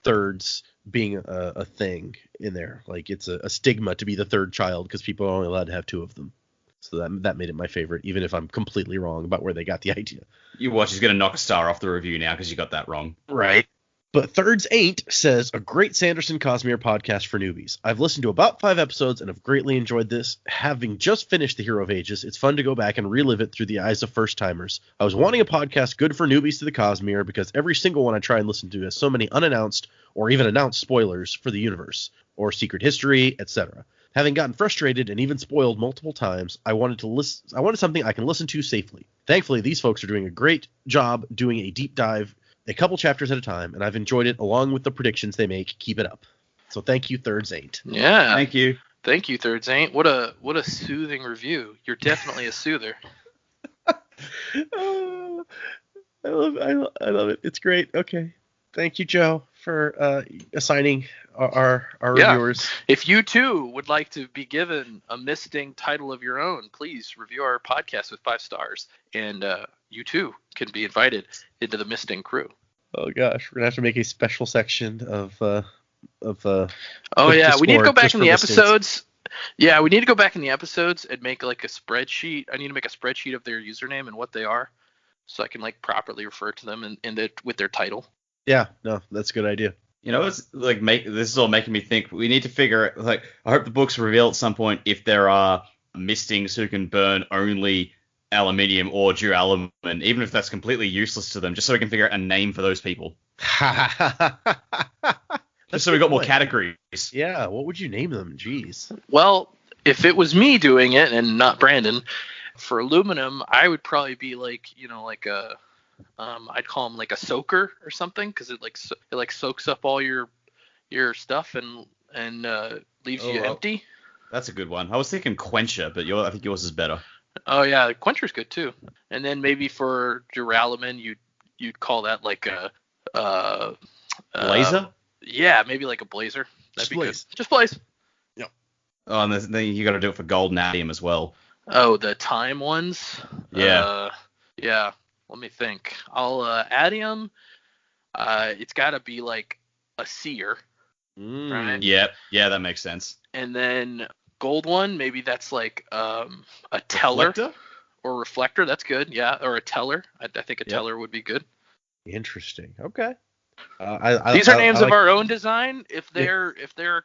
thirds being a thing in there. Like, it's a stigma to be the third child, because people are only allowed to have 2 of them. So that made it my favorite, even if I'm completely wrong about where they got the idea. You watch, he's going to knock a star off the review now because you got that wrong. Right. But Thirds Ain't says, a great Sanderson Cosmere podcast for newbies. I've listened to about 5 episodes and have greatly enjoyed this. Having just finished The Hero of Ages, it's fun to go back and relive it through the eyes of first-timers. I was wanting a podcast good for newbies to the Cosmere because every single one I try and listen to has so many unannounced or even announced spoilers for the universe, or secret history, etc. Having gotten frustrated and even spoiled multiple times, I wanted something I can listen to safely. Thankfully, these folks are doing a great job doing a deep dive a couple chapters at a time, and I've enjoyed it along with the predictions they make. Keep it up. So thank you, Thirds Ain't. Yeah. Thank you. Thank you, Thirds Ain't. What a soothing review. You're definitely a soother. Oh, I love it. It's great. Okay. Thank you, Joe, for assigning our reviewers. If you too would like to be given a misting title of your own, please review our podcast with 5 stars, and you too can be invited into the misting crew. Oh gosh, we're gonna have to make a special section of Oh yeah, we need to go Discord back just in for the mistings. episodes. Yeah, we need to go back in the episodes and make like a spreadsheet. I need to make a spreadsheet of their username and what they are, so I can like properly refer to them with their title. Yeah, no, that's a good idea. You know, it's like this is all making me think we need to figure out, like, I hope the books reveal at some point if there are mistings who can burn only aluminium or duralumin, even if that's completely useless to them, just so we can figure out a name for those people. Just so we got more categories. Yeah, what would you name them? Jeez. Well, if it was me doing it and not Brandon, for aluminum, I would probably be like, like a, I'd call him like a soaker or something, because it soaks up all your stuff and leaves you empty. That's a good one. I was thinking quencher, but I think yours is better. Oh yeah, quencher's good too. And then maybe for duralumin, you'd call that like a Blazer? Yeah, maybe like a blazer. That'd be Blaze. good. Just blaze. Yep. Oh, and then you got to do it for gold and adium as well. Oh, the time ones? Yeah. Yeah. Let me think. I'll adium. It's got to be like a seer. Right? Yeah, that makes sense. And then gold one, maybe that's like a teller. Reflector? Or reflector. That's good. Yeah, or a teller. I think a teller would be good. Interesting. Okay. These are names of our own design. If they're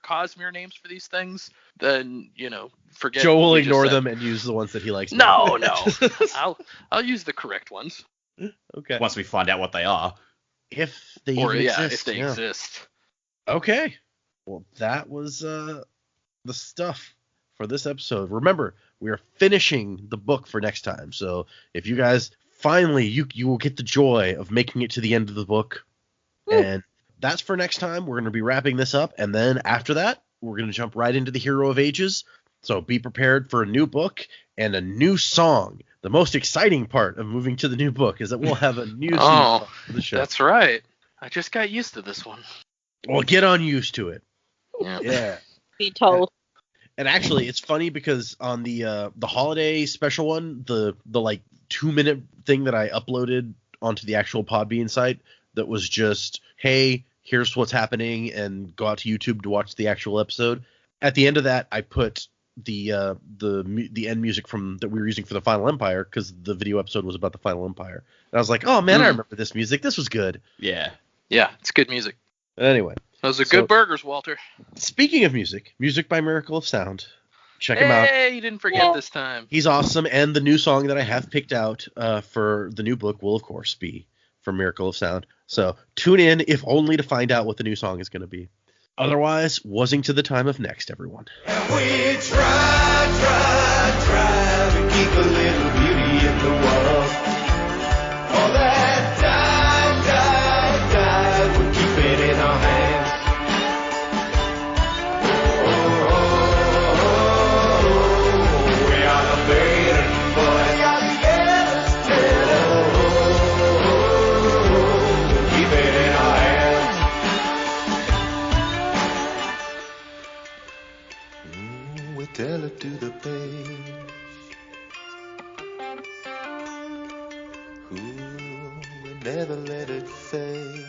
Cosmere names for these things, then forget. Joe will ignore them and use the ones that he likes. No. I'll use the correct ones. Okay. Once we find out what they are. If they exist. If they exist. Okay. Well, that was the stuff for this episode. Remember, we are finishing the book for next time. So if you guys finally you will get the joy of making it to the end of the book. And that's for next time. We're going to be wrapping this up. And then after that, we're going to jump right into the Hero of Ages. So be prepared for a new book and a new song. The most exciting part of moving to the new book is that we'll have a new song for the show. That's right. I just got used to this one. Well, get on used to it. Yeah. Be told. And actually, it's funny because on the holiday special one, the like 2-minute thing that I uploaded onto the actual Podbean site, that was just, hey, here's what's happening, and go out to YouTube to watch the actual episode. At the end of that, I put the end music that we were using for the Final Empire, because the video episode was about the Final Empire. And I was like, oh man, I remember this music. This was good. Yeah. Yeah, it's good music. Anyway. Those are good burgers, Walter. Speaking of music by Miracle of Sound. Check him out. Hey, you didn't forget this time. He's awesome, and the new song that I have picked out for the new book will, of course, be from Miracle of Sound. So tune in, if only to find out what the new song is going to be. Otherwise, wuzzing to the time of next, everyone. And we try to keep a little beauty in the world. All that died, we keep it in our hands. Oh, we are the Maiden Boys. We are the Ascension. Keep it in our hands. We tell it to the page. Ooh, we never let it fade.